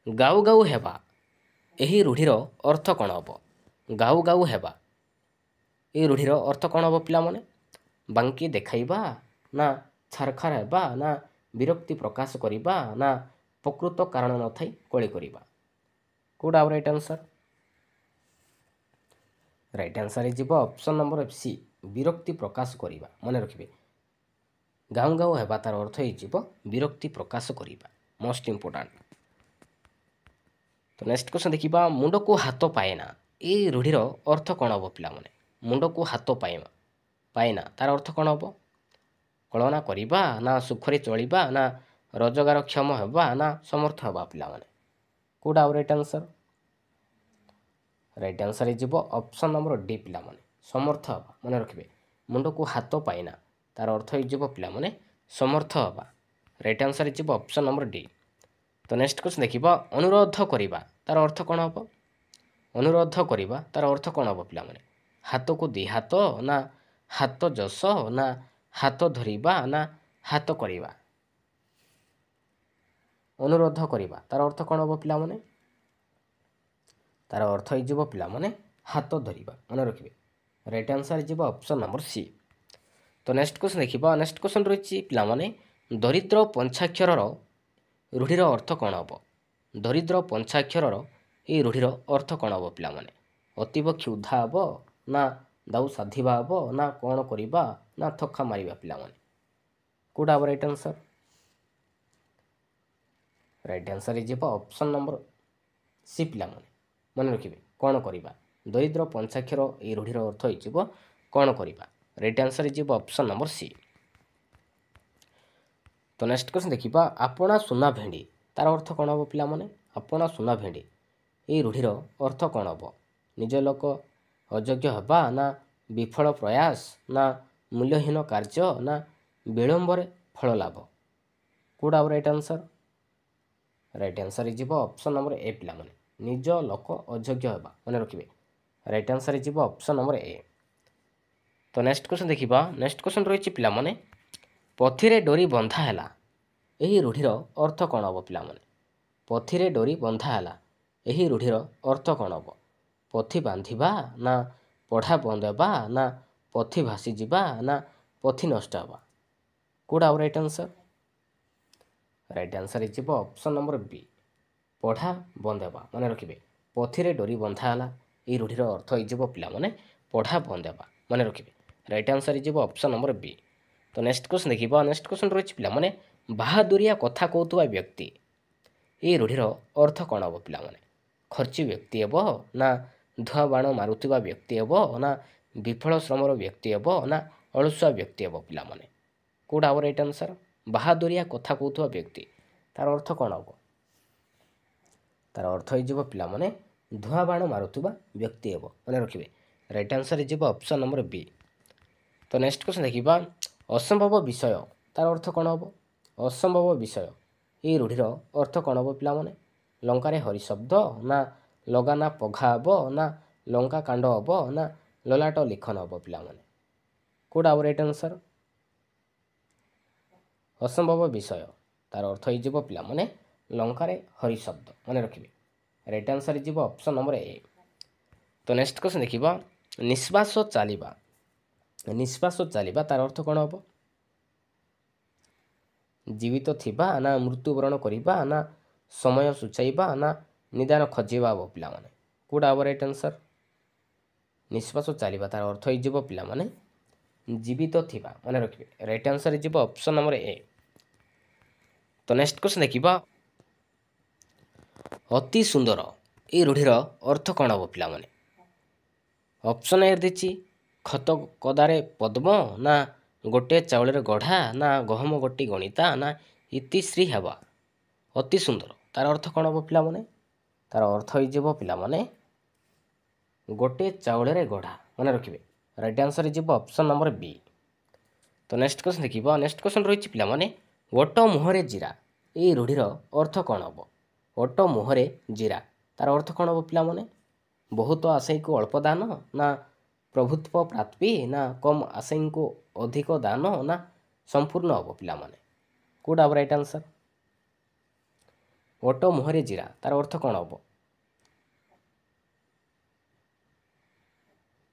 ଗାଉ ଗାଉ ହେବା ଏହି ରୂଢ଼ିର ଅର୍ଥ କ'ଣ ହେବ? ଗାଉ ଗାଉ ହେବା ଏହି ରୂଢ଼ିର ଅର୍ଥ କ'ଣ ହେବ ପିଲାମାନେ? ବାଙ୍କି ଦେଖାଇବା ନା ଛାରଖାର ହେବା ନା ବିରକ୍ତି ପ୍ରକାଶ କରିବା ନା ପ୍ରକୃତ କାରଣ ନଥାଇ କଳି କରିବା? କେଉଁଟା ହେବ ରାଇଟ୍ ଆନ୍ସର୍? ରାଇଟ୍ ଆନ୍ସର୍ ହେଇଯିବ ଅପସନ୍ ନମ୍ବର ସି ବିରକ୍ତି ପ୍ରକାଶ କରିବା। ମନେ ରଖିବେ ଗାଉ ଗାଉ ହେବା ତାର ଅର୍ଥ ହେଇଯିବ ବିରକ୍ତି ପ୍ରକାଶ କରିବା। Most important. ତ ନେକ୍ସଟ କ୍ୱେଶ୍ଚନ୍ ଦେଖିବା ମୁଣ୍ଡକୁ ହାତ ପାଏନା ଏହି ରୂଢ଼ିର ଅର୍ଥ କ'ଣ ହେବ ପିଲାମାନେ? ମୁଣ୍ଡକୁ ହାତ ପାଏନା ତାର ଅର୍ଥ କ'ଣ ହେବ? କଳନା କରିବା ନା ସୁଖରେ ଚଳିବା ନା ରୋଜଗାରକ୍ଷମ ହେବା ନା ସମର୍ଥ ହେବା ପିଲାମାନେ? କେଉଁଟା ହେବ ରାଇଟ୍ ଆନ୍ସର୍? ରାଇଟ୍ ଆନ୍ସର୍ ହେଇଯିବ ଅପସନ୍ ନମ୍ବର ଡି ପିଲାମାନେ ସମର୍ଥ ହେବା। ମନେ ରଖିବେ ମୁଣ୍ଡକୁ ହାତ ପାଇନା ତାର ଅର୍ଥ ହେଇଯିବ ପିଲାମାନେ ସମର୍ଥ ହେବା। ରାଇଟ୍ ଆନ୍ସର୍ ହେଇଯିବ ଅପସନ୍ ନମ୍ବର ଡି। ତ ନେକ୍ସଟ କ୍ୱେଶ୍ଚନ୍ ଦେଖିବା ଅନୁରୋଧ କରିବା ତାର ଅର୍ଥ କ'ଣ ହେବ? ଅନୁରୋଧ କରିବା ତାର ଅର୍ଥ କ'ଣ ହେବ ପିଲାମାନେ? ହାତକୁ ଦୁଇ ହାତ ନା ହାତ ଯଶ ନା ହାତ ଧରିବା ନା ହାତ କରିବା? ଅନୁରୋଧ କରିବା ତାର ଅର୍ଥ କ'ଣ ହେବ ପିଲାମାନେ? ତାର ଅର୍ଥ ହେଇଯିବ ପିଲାମାନେ ହାତ ଧରିବା। ମନେ ରଖିବେ ରାଇଟ୍ ଆନ୍ସର୍ ହେଇଯିବ ଅପସନ୍ ନମ୍ବର ସି। ତ ନେକ୍ସଟ କ୍ୱେଶ୍ଚନ୍ ଦେଖିବା। ନେକ୍ସଟ କ୍ୱେଶ୍ଚନ୍ ରହିଛି ପିଲାମାନେ ଦରିଦ୍ର ପଞ୍ଚାକ୍ଷରର ରୂଢ଼ିର ଅର୍ଥ କ'ଣ ହେବ? ଦରିଦ୍ର ପଞ୍ଚାକ୍ଷରର ଏହି ରୂଢ଼ିର ଅର୍ଥ କ'ଣ ହେବ ପିଲାମାନେ? ଅତୀବ କ୍ଷୁଧା ହେବ ନା ଦାଉ ସାଧିବା ହେବ ନା କ'ଣ କରିବା ନା ଥକା ମାରିବା ପିଲାମାନେ? କେଉଁଟା ହେବ ରାଇଟ୍ ଆନ୍ସର୍? ରାଇଟ୍ ଆନ୍ସର୍ ହେଇଯିବ ଅପସନ୍ ନମ୍ବର ସି ପିଲାମାନେ। ମନେ ରଖିବେ କ'ଣ କରିବା ଦରିଦ୍ର ପଞ୍ଚାକ୍ଷର ଏହି ରୂଢ଼ିର ଅର୍ଥ ହେଇଯିବ କ'ଣ କରିବା? ରାଇଟ୍ ଆନ୍ସର୍ ହେଇଯିବ ଅପସନ୍ ନମ୍ବର ସି। ତ ନେକ୍ସଟ କ୍ୱେଶ୍ଚନ୍ ଦେଖିବା ଆପଣା ସୁନା ଭେଣ୍ଡି ତାର ଅର୍ଥ କ'ଣ ହେବ ପିଲାମାନେ? ଆପଣା ସୁନା ଭେଣ୍ଡି ଏହି ରୂଢ଼ିର ଅର୍ଥ କ'ଣ ହେବ? ନିଜ ଲୋକ ଅଯୋଗ୍ୟ ହେବା ନା ବିଫଳ ପ୍ରୟାସ ନା ମୂଲ୍ୟହୀନ କାର୍ଯ୍ୟ ନା ବିଳମ୍ବରେ ଫଳ ଲାଭ? କେଉଁଟା ହେବ ରାଇଟ୍ ଆନ୍ସର୍? ରାଇଟ୍ ଆନ୍ସର୍ ହେଇଯିବ ଅପସନ୍ ନମ୍ବର ଏ ପିଲାମାନେ ନିଜ ଲୋକ ଅଯୋଗ୍ୟ ହେବା। ମନେ ରଖିବେ ରାଇଟ୍ ଆନ୍ସର୍ ହେଇଯିବ ଅପସନ୍ ନମ୍ବର ଏ। ତ ନେକ୍ସଟ କ୍ୱେଶ୍ଚନ୍ ଦେଖିବା। ନେକ୍ସଟ କ୍ୱେଶ୍ଚନ୍ ରହିଛି ପିଲାମାନେ ପଥିରେ ଡୋରି ବନ୍ଧା ହେଲା ଏହି ରୂଢ଼ିର ଅର୍ଥ କ'ଣ ହେବ ପିଲାମାନେ? ପଥିରେ ଡୋରି ବନ୍ଧା ହେଲା ଏହି ରୂଢ଼ିର ଅର୍ଥ କ'ଣ ହେବ? ପଥି ବାନ୍ଧିବା ନା ପଢ଼ା ବନ୍ଦ ହେବା ନା ପଥି ଭାସିଯିବା ନା ପଥି ନଷ୍ଟ ହେବା? କେଉଁଟା ହେବ ରାଇଟ୍ ଆନ୍ସର୍? ରାଇଟ୍ ଆନ୍ସର୍ ହେଇଯିବ ଅପସନ୍ ନମ୍ବର ବି ପଢ଼ା ବନ୍ଦ ହେବା। ମନେ ରଖିବେ ପଥିରେ ଡୋରି ବନ୍ଧା ହେଲା ଏହି ରୂଢ଼ିର ଅର୍ଥ ହେଇଯିବ ପିଲାମାନେ ପଢ଼ା ବନ୍ଦ ହେବା। ମନେ ରଖିବେ ରାଇଟ୍ ଆନ୍ସର୍ ହେଇଯିବ ଅପସନ୍ ନମ୍ବର ବି। ତ ନେକ୍ସଟ କ୍ୱେଶ୍ଚନ୍ ଦେଖିବା। ନେକ୍ସଟ କ୍ୱେଶ୍ଚନ୍ ରହିଛି ପିଲାମାନେ ବାହାଦୁରିଆ କଥା କହୁଥିବା ବ୍ୟକ୍ତି ଏହି ରୂଢ଼ିର ଅର୍ଥ କ'ଣ ହେବ ପିଲାମାନେ? ଖର୍ଚ୍ଚୀ ବ୍ୟକ୍ତି ହେବ ନା ଧୂଆଁ ବାଣ ମାରୁଥିବା ବ୍ୟକ୍ତି ହେବ ନା ବିଫଳ ଶ୍ରମର ବ୍ୟକ୍ତି ହେବ ନା ଅଳସୁଆ ବ୍ୟକ୍ତି ହେବ ପିଲାମାନେ? କେଉଁଟା ହେବ ରାଇଟ୍ ଆନ୍ସର୍? ବାହାଦୁରିଆ କଥା କହୁଥିବା ବ୍ୟକ୍ତି ତାର ଅର୍ଥ କ'ଣ ହେବ? ତାର ଅର୍ଥ ହେଇଯିବ ପିଲାମାନେ ଧୂଆଁ ବାଣ ମାରୁଥିବା ବ୍ୟକ୍ତି ହେବ। ମନେ ରଖିବେ ରାଇଟ୍ ଆନ୍ସର୍ ହେଇଯିବ ଅପସନ୍ ନମ୍ବର ବି। ତ ନେକ୍ସଟ କ୍ୱେଶ୍ଚନ୍ ଦେଖିବା ଅସମ୍ଭବ ବିଷୟ ତାର ଅର୍ଥ କ'ଣ ହେବ? ଅସମ୍ଭବ ବିଷୟ ଏହି ରୂଢ଼ିର ଅର୍ଥ କ'ଣ ହେବ ପିଲାମାନେ? ଲଙ୍କାରେ ହରିଶବ୍ଦ ନା ଲଗାନା ପଘା ହେବ ନା ଲଙ୍କା କାଣ୍ଡ ହେବ ନା ଲଲାଟ ଲିଖନ ହେବ ପିଲାମାନେ? କେଉଁଟା ହେବ ରାଇଟ୍ ଆନ୍ସର୍? ଅସମ୍ଭବ ବିଷୟ ତାର ଅର୍ଥ ହେଇଯିବ ପିଲାମାନେ ଲଙ୍କାରେ ହରିଶବ୍ଦ। ମନେ ରଖିବେ ରାଇଟ୍ ଆନ୍ସର୍ ହେଇଯିବ ଅପସନ୍ ନମ୍ବର ଏ। ତ ନେକ୍ସଟ କ୍ୱେଶ୍ଚନ୍ ଦେଖିବା ନିଶ୍ୱାସ ଚାଲିବା ତାର ଅର୍ଥ କ'ଣ ହେବ? ଜୀବିତ ଥିବା ନା ମୃତ୍ୟୁବରଣ କରିବା ନା ସମୟ ସୂଚାଇବା ନା ନିଦାନ ଖୋଜିବା ହେବ ପିଲାମାନେ? କେଉଁଟା ହେବ ରାଇଟ୍ ଆନ୍ସର୍? ନିଶ୍ୱାସ ଚାଲିବା ତାର ଅର୍ଥ ହେଇଯିବ ପିଲାମାନେ ଜୀବିତ ଥିବା। ମନେ ରଖିବେ ରାଇଟ୍ ଆନ୍ସର୍ ହେଇଯିବ ଅପସନ୍ ନମ୍ବର ଏ। ତ ନେକ୍ସଟ କ୍ୱେଶ୍ଚନ୍ ଦେଖିବା ଅତି ସୁନ୍ଦର ଏହି ରୂଢ଼ିର ଅର୍ଥ କ'ଣ ହେବ ପିଲାମାନେ? ଅପସନ୍ ଏ ଦେଇଛି ଖତ କଦାରେ ପଦ୍ମ ନା ଗୋଟିଏ ଚାଉଳରେ ଗଢ଼ା ନା ଗହମ ଗୋଟି ଗଣିତା ନା ଇତିଶ୍ରୀ ହେବା। ଅତି ସୁନ୍ଦର। ତାର ଅର୍ଥ କ'ଣ ହେବ ପିଲାମାନେ? ତାର ଅର୍ଥ ହେଇଯିବ ପିଲାମାନେ ଗୋଟିଏ ଚାଉଳରେ ଗଢ଼ା। ମନେ ରଖିବେ। ରାଇଟ୍ ଆନ୍ସର୍ ହେଇଯିବ ଅପସନ୍ ନମ୍ବର ବି। ତ ନେକ୍ସଟ କ୍ୱେଶ୍ଚନ୍ ଦେଖିବା। ନେକ୍ସଟ କ୍ୱେଶ୍ଚନ୍ ରହିଛି ପିଲାମାନେ ଓଟ ମୁହଁରେ ଜିରା। ଏଇ ରୂଢ଼ିର ଅର୍ଥ କ'ଣ ହେବ? ଓଟ ମୁହଁରେ ଜିରା। ତାର ଅର୍ଥ କ'ଣ ହେବ ପିଲାମାନେ? ବହୁତ ଆଶାୟୀକୁ ଅଳ୍ପ ଦାନ ନା ପ୍ରଭୁତ୍ୱ ପ୍ରାପ୍ତି ନା କମ୍ ଆଶାୟୀଙ୍କୁ ଅଧିକ ଦାନ ନା ସମ୍ପୂର୍ଣ୍ଣ ହେବ ପିଲାମାନେ? କେଉଁଟା ହେବ ରାଇଟ୍ ଆନ୍ସର୍? ଓଟ ମୁହଁରେ ଜିରା। ତାର ଅର୍ଥ କ'ଣ ହେବ?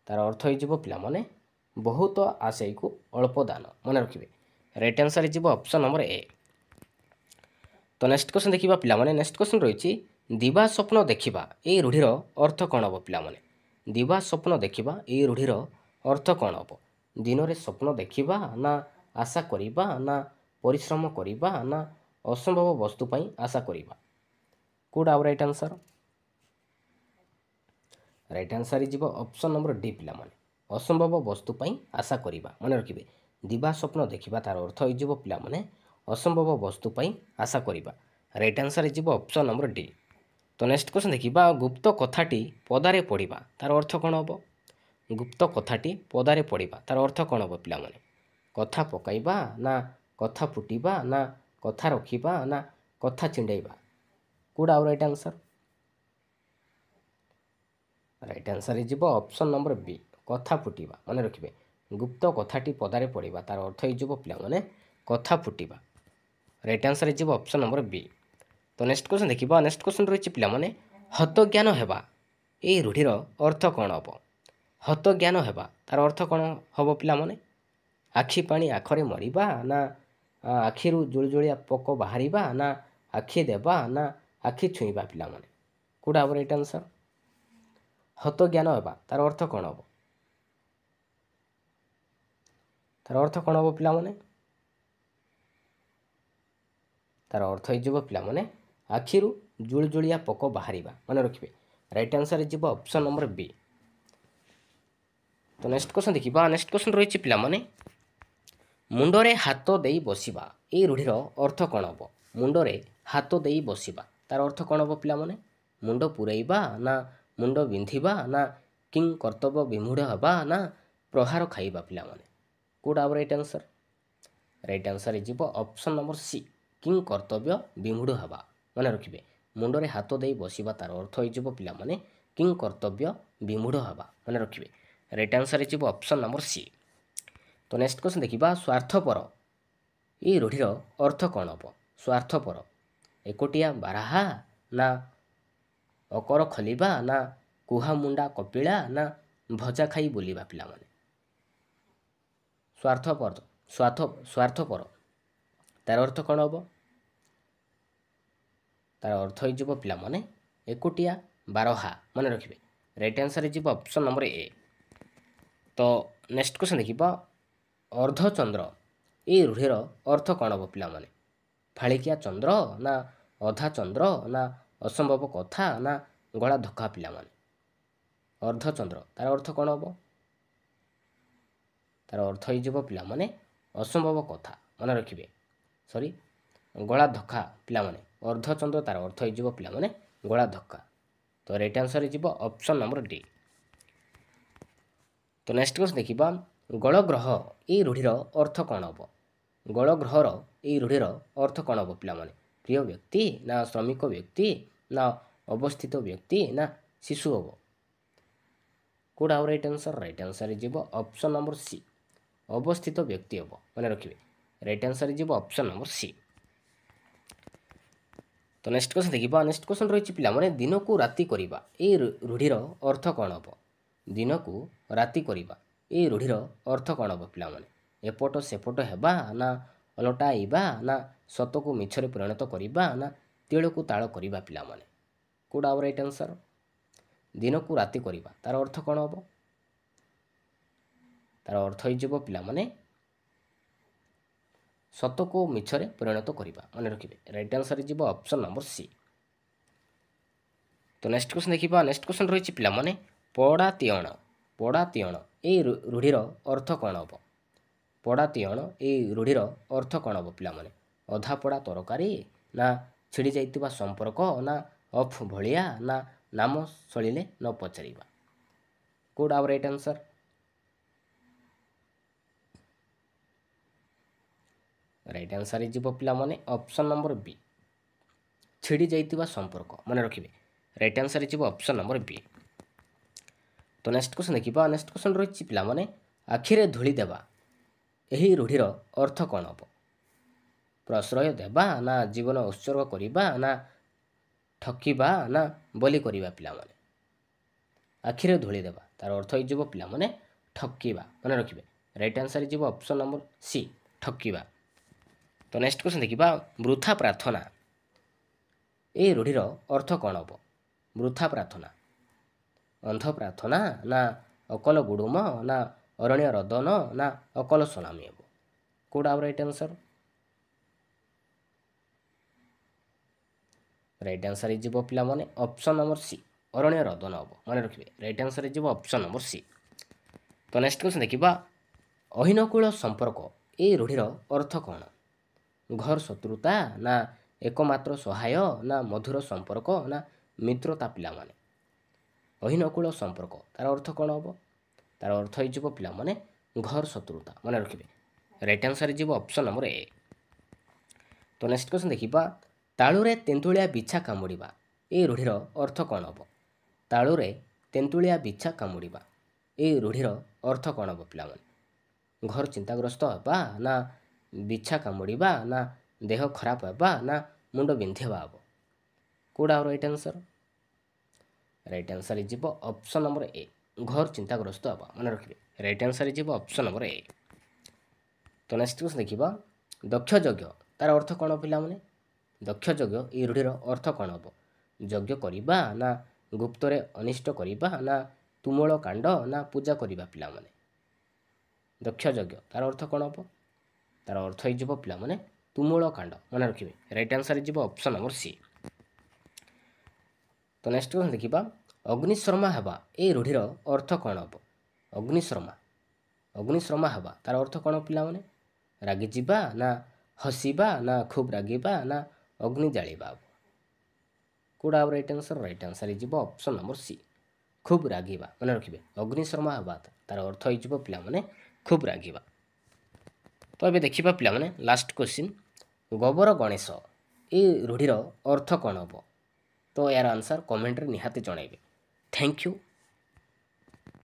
ତାର ଅର୍ଥ ହେଇଯିବ ପିଲାମାନେ ବହୁତ ଆଶାୟୀକୁ ଅଳ୍ପ ଦାନ। ମନେ ରଖିବେ। ରାଇଟ୍ ଆନ୍ସର୍ ହେଇଯିବ ଅପସନ୍ ନମ୍ବର ଏ। ତ ନେକ୍ସଟ କ୍ୱେଶ୍ଚନ୍ ଦେଖିବା ପିଲାମାନେ। ନେକ୍ସଟ କ୍ୱେଶ୍ଚନ୍ ରହିଛି ଦିବା ସ୍ୱପ୍ନ ଦେଖିବା। ଏଇ ରୂଢ଼ିର ଅର୍ଥ କ'ଣ ହେବ ପିଲାମାନେ? ଦିବା ସ୍ୱପ୍ନ ଦେଖିବା ଏଇ ରୂଢ଼ିର ଅର୍ଥ କ'ଣ ହେବ? ଦିନରେ ସ୍ୱପ୍ନ ଦେଖିବା ନା ଆଶା କରିବା ନା ପରିଶ୍ରମ କରିବା ନା ଅସମ୍ଭବ ବସ୍ତୁ ପାଇଁ ଆଶା କରିବା? କେଉଁଟା ହେବ ରାଇଟ୍ ଆନ୍ସର୍? ରାଇଟ୍ ଆନ୍ସର୍ ହେଇଯିବ ଅପସନ୍ ନମ୍ବର ଡି ପିଲାମାନେ ଅସମ୍ଭବ ବସ୍ତୁ ପାଇଁ ଆଶା କରିବା। ମନେ ରଖିବେ। ଦିବା ସ୍ୱପ୍ନ ଦେଖିବା ତାର ଅର୍ଥ ହେଇଯିବ ପିଲାମାନେ ଅସମ୍ଭବ ବସ୍ତୁ ପାଇଁ ଆଶା କରିବା। ରାଇଟ୍ ଆନ୍ସର୍ ହେଇଯିବ ଅପସନ୍ ନମ୍ବର ଡି। ତ ନେକ୍ସଟ କ୍ୱେଶ୍ଚନ୍ ଦେଖିବା ଗୁପ୍ତ କଥାଟି ପଦାରେ ପଡ଼ିବା। ତାର ଅର୍ଥ କ'ଣ ହେବ? ଗୁପ୍ତ କଥାଟି ପଦାରେ ପଡ଼ିବା। ତାର ଅର୍ଥ କ'ଣ ହେବ ପିଲାମାନେ? କଥା ପକାଇବା ନା କଥା ଫୁଟିବା ନା କଥା ରଖିବା ନା କଥା ଛିଣ୍ଡାଇବା? କେଉଁଟା ଆଉ ରାଇଟ୍ ଆନ୍ସର୍? ରାଇଟ୍ ଆନ୍ସର୍ ହେଇଯିବ ଅପସନ୍ ନମ୍ବର ବି କଥା ଫୁଟିବା। ମନେ ରଖିବେ। ଗୁପ୍ତ କଥାଟି ପଦାରେ ପଡ଼ିବା ତାର ଅର୍ଥ ହେଇଯିବ ପିଲାମାନେ କଥା ଫୁଟିବା। ରାଇଟ୍ ଆନ୍ସର୍ ହେଇଯିବ ଅପସନ୍ ନମ୍ବର ବି। ତ ନେକ୍ସଟ କ୍ୱେଶ୍ଚନ୍ ଦେଖିବା। ନେକ୍ସଟ କ୍ୱେଶ୍ଚନ୍ ରହିଛି ପିଲାମାନେ ହତଜ୍ଞାନ ହେବା। ଏଇ ରୂଢ଼ିର ଅର୍ଥ କ'ଣ ହେବ? ହତଜ୍ଞାନ ହେବା ତାର ଅର୍ଥ କ'ଣ ହେବ ପିଲାମାନେ? ଆଖି ପାଣି ଆଖରେ ମରିବା ନା ଆଖିରୁ ଜୁଳୁଜୁଳିଆ ପୋକ ବାହାରିବା ନା ଆଖି ଦେବା ନା ଆଖି ଛୁଇଁବା ପିଲାମାନେ? କେଉଁଟା ହେବ ରାଇଟ୍ ଆନ୍ସର୍? ହତଜ୍ଞାନ ହେବା ତାର ଅର୍ଥ କ'ଣ ହେବ? ତାର ଅର୍ଥ କ'ଣ ହେବ ପିଲାମାନେ? ତାର ଅର୍ଥ ହେଇଯିବ ପିଲାମାନେ ଆଖିରୁ ଜୁଳୁଜୁଳିଆ ପୋକ ବାହାରିବା। ମନେ ରଖିବେ। ରାଇଟ୍ ଆନ୍ସର୍ ହେଇଯିବ ଅପସନ୍ ନମ୍ବର ବି। ତ ନେକ୍ସଟ କ୍ୱେଶ୍ଚନ୍ ଦେଖିବା। ନେକ୍ସଟ କ୍ୱେଶ୍ଚନ୍ ରହିଛି ପିଲାମାନେ ମୁଣ୍ଡରେ ହାତ ଦେଇ ବସିବା। ଏଇ ରୂଢ଼ିର ଅର୍ଥ କ'ଣ ହେବ? ମୁଣ୍ଡରେ ହାତ ଦେଇ ବସିବା ତାର ଅର୍ଥ କ'ଣ ହେବ ପିଲାମାନେ? ମୁଣ୍ଡ ପୂରେଇବା ନା ମୁଣ୍ଡ ବିନ୍ଧିବା ନା କିଂ କର୍ତ୍ତବ୍ୟ ବିମୂଢ଼ ହେବା ନା ପ୍ରହାର ଖାଇବା ପିଲାମାନେ? କେଉଁଟା ହେବ ରାଇଟ୍ ଆନ୍ସର୍? ରାଇଟ୍ ଆନ୍ସର୍ ହେଇଯିବ ଅପସନ୍ ନମ୍ବର ସି କିଂ କର୍ତ୍ତବ୍ୟ ବିମୂଢ଼ ହେବା। ମନେ ରଖିବେ। ମୁଣ୍ଡରେ ହାତ ଦେଇ ବସିବା ତାର ଅର୍ଥ ହେଇଯିବ ପିଲାମାନେ କିଂ କର୍ତ୍ତବ୍ୟ ବିମୂଢ଼ ହେବା। ମନେ ରଖିବେ। ରାଇଟ୍ ଆନ୍ସର୍ ହେଇଯିବ ଅପସନ୍ ନମ୍ବର ସି। ତ ନେକ୍ସଟ କ୍ୱେଶ୍ଚନ୍ ଦେଖିବା ସ୍ୱାର୍ଥପର। ଏଇ ରୂଢ଼ିର ଅର୍ଥ କ'ଣ ହେବ? ସ୍ୱାର୍ଥପର ଏକୋଟିଆ ବାରାହା ନା ଅକର ଖଲିବା ନା କୁହାମୁଣ୍ଡା କପିଳା ନା ଭଜା ଖାଇ ବୁଲିବା ପିଲାମାନେ? ସ୍ୱାର୍ଥପର ତାର ଅର୍ଥ କ'ଣ ହେବ? ତାର ଅର୍ଥ ହେଇଯିବ ପିଲାମାନେ ଏକୁଟିଆ ବାରହା। ମନେ ରଖିବେ। ରାଇଟ୍ ଆନ୍ସର୍ ହେଇଯିବ ଅପସନ୍ ନମ୍ବର ଏ। ତ ନେକ୍ସଟ କ୍ୱେଶ୍ଚନ୍ ଦେଖିବା ଅର୍ଦ୍ଧଚନ୍ଦ୍ର। ଏଇ ରୂଢ଼ିର ଅର୍ଥ କ'ଣ ହେବ ପିଲାମାନେ? ଫାଳିକିଆ ଚନ୍ଦ୍ର ନା ଅଧା ଚନ୍ଦ୍ର ନା ଅସମ୍ଭବ କଥା ନା ଗଳା ଧକ୍କା ପିଲାମାନେ? ଅର୍ଦ୍ଧଚନ୍ଦ୍ର ତାର ଅର୍ଥ କ'ଣ ହେବ? ତାର ଅର୍ଥ ହେଇଯିବ ପିଲାମାନେ ଅସମ୍ଭବ କଥା। ମନେ ରଖିବେ। ଗଳା ଧକ୍କା ପିଲାମାନେ। ଅର୍ଦ୍ଧଚନ୍ଦ୍ର ତାର ଅର୍ଥ ହେଇଯିବ ପିଲାମାନେ ଗଳା ଧକ୍କା। ତ ରାଇଟ୍ ଆନ୍ସର୍ ହେଇଯିବ ଅପସନ୍ ନମ୍ବର ଡି। ତ ନେକ୍ସଟ କ୍ୱେଶ୍ଚନ୍ ଦେଖିବା ଗଳଗ୍ରହ। ଏଇ ରୂଢ଼ିର ଅର୍ଥ କ'ଣ ହେବ? ଗଳଗ୍ରହର ଏଇ ରୂଢ଼ିର ଅର୍ଥ କ'ଣ ହେବ ପିଲାମାନେ? ପ୍ରିୟ ବ୍ୟକ୍ତି ନା ଶ୍ରମିକ ବ୍ୟକ୍ତି ନା ଅବସ୍ଥିତ ବ୍ୟକ୍ତି ନା ଶିଶୁ ହେବ? କେଉଁଟା ହେବ ରାଇଟ୍ ଆନ୍ସର୍? ରାଇଟ୍ ଆନ୍ସର୍ ହେଇଯିବ ଅପସନ୍ ନମ୍ବର ସି ଅବସ୍ଥିତ ବ୍ୟକ୍ତି ହେବ। ମନେ ରଖିବେ। ରାଇଟ୍ ଆନ୍ସର୍ ହେଇଯିବ ଅପସନ୍ ନମ୍ବର ସି। ତ ନେକ୍ସଟ କ୍ୱେଶ୍ଚନ୍ ଦେଖିବା। ନେକ୍ସଟ କ୍ୱେଶ୍ଚନ୍ ରହିଛି ପିଲାମାନେ ଦିନକୁ ରାତି କରିବା। ଏଇ ରୂଢ଼ିର ଅର୍ଥ କ'ଣ ହେବ? ଦିନକୁ ରାତି କରିବା ଏଇ ରୂଢ଼ିର ଅର୍ଥ କ'ଣ ହେବ ପିଲାମାନେ? ଏପଟ ସେପଟ ହେବା ନା ଓଲଟାଇବା ନା ସତକୁ ମିଛରେ ପରିଣତ କରିବା ନା ତିଳକୁ ତାଳ କରିବା ପିଲାମାନେ? କେଉଁଟା ହେବ ରାଇଟ୍ ଆନ୍ସର୍? ଦିନକୁ ରାତି କରିବା ତାର ଅର୍ଥ କ'ଣ ହେବ? ତାର ଅର୍ଥ ହେଇଯିବ ପିଲାମାନେ ସତକୁ ମିଛରେ ପରିଣତ କରିବା। ମନେ ରଖିବେ। ରାଇଟ୍ ଆନ୍ସର୍ ହେଇଯିବ ଅପସନ୍ ନମ୍ବର ସି। ତ ନେକ୍ସଟ କ୍ୱେଶ୍ଚନ୍ ଦେଖିବା। ନେକ୍ସଟ କ୍ୱେଶ୍ଚନ୍ ରହିଛି ପିଲାମାନେ ପଡ଼ା ତିଅଣ। ପୋଡ଼ା ତିଅଣ ଏଇ ରୂଢ଼ିର ଅର୍ଥ କ'ଣ ହେବ? ପୋଡ଼ା ତିଅଣ ଏଇ ରୂଢ଼ିର ଅର୍ଥ କ'ଣ ହେବ ପିଲାମାନେ? ଅଧା ପୋଡ଼ା ତରକାରୀ, ନା ଛିଡ଼ି ଯାଇଥିବା ସମ୍ପର୍କ, ନା ଅଫ୍ ଭଳିଆ, ନା ନାମ ସଳିଲେ ନ ପଚାରିବା? କୋଉଟା ଆମର ରାଇଟ୍ ଆନ୍ସର? ରାଇଟ୍ ଆନ୍ସର ହେଇଯିବ ପିଲାମାନେ ଅପସନ୍ ନମ୍ବର ବି, ଛିଡ଼ି ଯାଇଥିବା ସମ୍ପର୍କ। ମନେ ରଖିବେ, ରାଇଟ୍ ଆନ୍ସର ହେଇଯିବ ଅପସନ୍ ନମ୍ବର ବି। ତ ନେକ୍ସଟ କ୍ୱେଶ୍ଚନ୍ ଦେଖିବା। ନେକ୍ସଟ କ୍ୱେଶ୍ଚନ୍ ରହିଛି ପିଲାମାନେ, ଆଖିରେ ଧୂଳି ଦେବା ଏହି ରୂଢ଼ିର ଅର୍ଥ କ'ଣ ହେବ? ପ୍ରଶ୍ରୟ ଦେବା, ନା ଜୀବନ ଉତ୍ସର୍ଗ କରିବା, ନା ଠକିବା, ନା ବୋଲି କରିବା? ପିଲାମାନେ ଆଖିରେ ଧୂଳି ଦେବା ତାର ଅର୍ଥ ହେଇଯିବ ପିଲାମାନେ ଠକିବା। ମନେ ରଖିବେ, ରାଇଟ୍ ଆନ୍ସର ହେଇଯିବ ଅପସନ୍ ନମ୍ବର ସି, ଠକିବା। ତ ନେକ୍ସଟ କ୍ୱେଶ୍ଚନ୍ ଦେଖିବା। ବୃଥା ପ୍ରାର୍ଥନା ଏହି ରୂଢ଼ିର ଅର୍ଥ କ'ଣ ହେବ? ବୃଥା ପ୍ରାର୍ଥନା, ଅନ୍ଧ ପ୍ରାର୍ଥନା, ନା ଅକଲ ଗୁଡ଼ୁମ, ନା ଅରଣ୍ୟ ରଦନ, ନା ଅକଲ ସଲାମି ହେବ? କୋଉଟା ଆମର ରାଇଟ୍ ଆନ୍ସର? ରାଇଟ୍ ଆନ୍ସର ହେଇଯିବ ପିଲାମାନେ ଅପସନ୍ ନମ୍ବର ସି, ଅରଣ୍ୟ ରଦନ ହେବ। ମନେ ରଖିବେ, ରାଇଟ୍ ଆନ୍ସର ହେଇଯିବ ଅପସନ୍ ନମ୍ବର ସି। ତ ନେକ୍ସଟ କ୍ୱେଶ୍ଚନ୍ ଦେଖିବା। ଅହିନକୂଳ ସମ୍ପର୍କ ଏହି ରୂଢ଼ିର ଅର୍ଥ କ'ଣ? ଘର ଶତ୍ରୁତା, ନା ଏକମାତ୍ର ସହାୟ, ନା ମଧୁର ସମ୍ପର୍କ, ନା ମିତ୍ରତା? ପିଲାମାନେ ଅହିନକୂଳ ସମ୍ପର୍କ ତାର ଅର୍ଥ କ'ଣ ହେବ? ତାର ଅର୍ଥ ହେଇଯିବ ପିଲାମାନେ ଘର ଶତ୍ରୁତା। ମନେ ରଖିବେ, ରାଇଟ୍ ଆନ୍ସର ହେଇଯିବ ଅପସନ୍ ନମ୍ବର ଏ। ତ ନେକ୍ସଟ କ୍ୱେଶ୍ଚନ୍ ଦେଖିବା। ତାଳୁରେ ତେନ୍ତୁଳିଆ ବିଛା କାମୁଡ଼ିବା ଏହି ରୂଢ଼ିର ଅର୍ଥ କ'ଣ ହେବ? ତାଳୁରେ ତେନ୍ତୁଳିଆ ବିଛା କାମୁଡ଼ିବା ଏହି ରୂଢ଼ିର ଅର୍ଥ କ'ଣ ହେବ ପିଲାମାନେ? ଘର ଚିନ୍ତାଗ୍ରସ୍ତ ହେବା, ନା ବିଛା କାମୁଡ଼ିବା, ନା ଦେହ ଖରାପ ହେବା, ନା ମୁଣ୍ଡ ବିନ୍ଧିବା ହେବ? କୋଉଟା ଆମର ରାଇଟ୍ ଆନ୍ସର? ରାଇଟ୍ ଆନ୍ସର ହେଇଯିବ ଅପସନ୍ ନମ୍ବର ଏ, ଘର ଚିନ୍ତାଗ୍ରସ୍ତ ହେବା। ମନେ ରଖିବେ, ରାଇଟ୍ ଆନ୍ସର ହେଇଯିବ ଅପସନ୍ ନମ୍ବର ଏ। ତ ନେକ୍ସଟ କ୍ୱେଶ୍ଚନ୍ ଦେଖିବା। ଦକ୍ଷ ଯଜ୍ଞ ତାର ଅର୍ଥ କ'ଣ ପିଲାମାନେ? ଦକ୍ଷ ଯଜ୍ଞ ଏହି ରୂଢ଼ିର ଅର୍ଥ କ'ଣ ହେବ? ଯଜ୍ଞ କରିବା, ନା ଗୁପ୍ତରେ ଅନିଷ୍ଟ କରିବା, ନା ତୁମୁଳ କାଣ୍ଡ, ନା ପୂଜା କରିବା? ପିଲାମାନେ ଦକ୍ଷ ଯଜ୍ଞ ତାର ଅର୍ଥ କ'ଣ ହେବ? ତାର ଅର୍ଥ ହେଇଯିବ ପିଲାମାନେ ତୁମୁଳ କାଣ୍ଡ। ମନେ ରଖିବେ, ରାଇଟ୍ ଆନ୍ସର ହେଇଯିବ ଅପସନ୍ ନମ୍ବର ସି। ତ ନେକ୍ସଟ କ୍ୱେଶ୍ଚନ୍ ଦେଖିବା। ଅଗ୍ନିଶର୍ମା ହେବା ଏହି ରୂଢ଼ିର ଅର୍ଥ କ'ଣ ହେବ? ଅଗ୍ନିଶର୍ମା ହେବା ତାର ଅର୍ଥ କ'ଣ ପିଲାମାନେ? ରାଗିଯିବା, ନା ହସିବା, ନା ଖୁବ୍ ରାଗିବା, ନା ଅଗ୍ନି ଜାଳିବା? କୋଉଟା ଆମର ରାଇଟ୍ ଆନ୍ସର? ରାଇଟ୍ ଆନ୍ସର ହେଇଯିବ ଅପସନ୍ ନମ୍ବର ସି, ଖୁବ୍ ରାଗିବା। ମନେ ରଖିବେ, ଅଗ୍ନିଶର୍ମା ହେବା ତାର ଅର୍ଥ ହେଇଯିବ ପିଲାମାନେ ଖୁବ୍ ରାଗିବା। ତ ଏବେ ଦେଖିବା ପିଲାମାନେ ଲାଷ୍ଟ କ୍ୱେଶ୍ଚିନ୍। ଗୋବର ଗଣେଶ ଏହି ରୂଢ଼ିର ଅର୍ଥ କ'ଣ ହେବ? ତ ଏହାର ଆନ୍ସର କମେଣ୍ଟରେ ନିହାତି ଜଣାଇବେ। Thank you.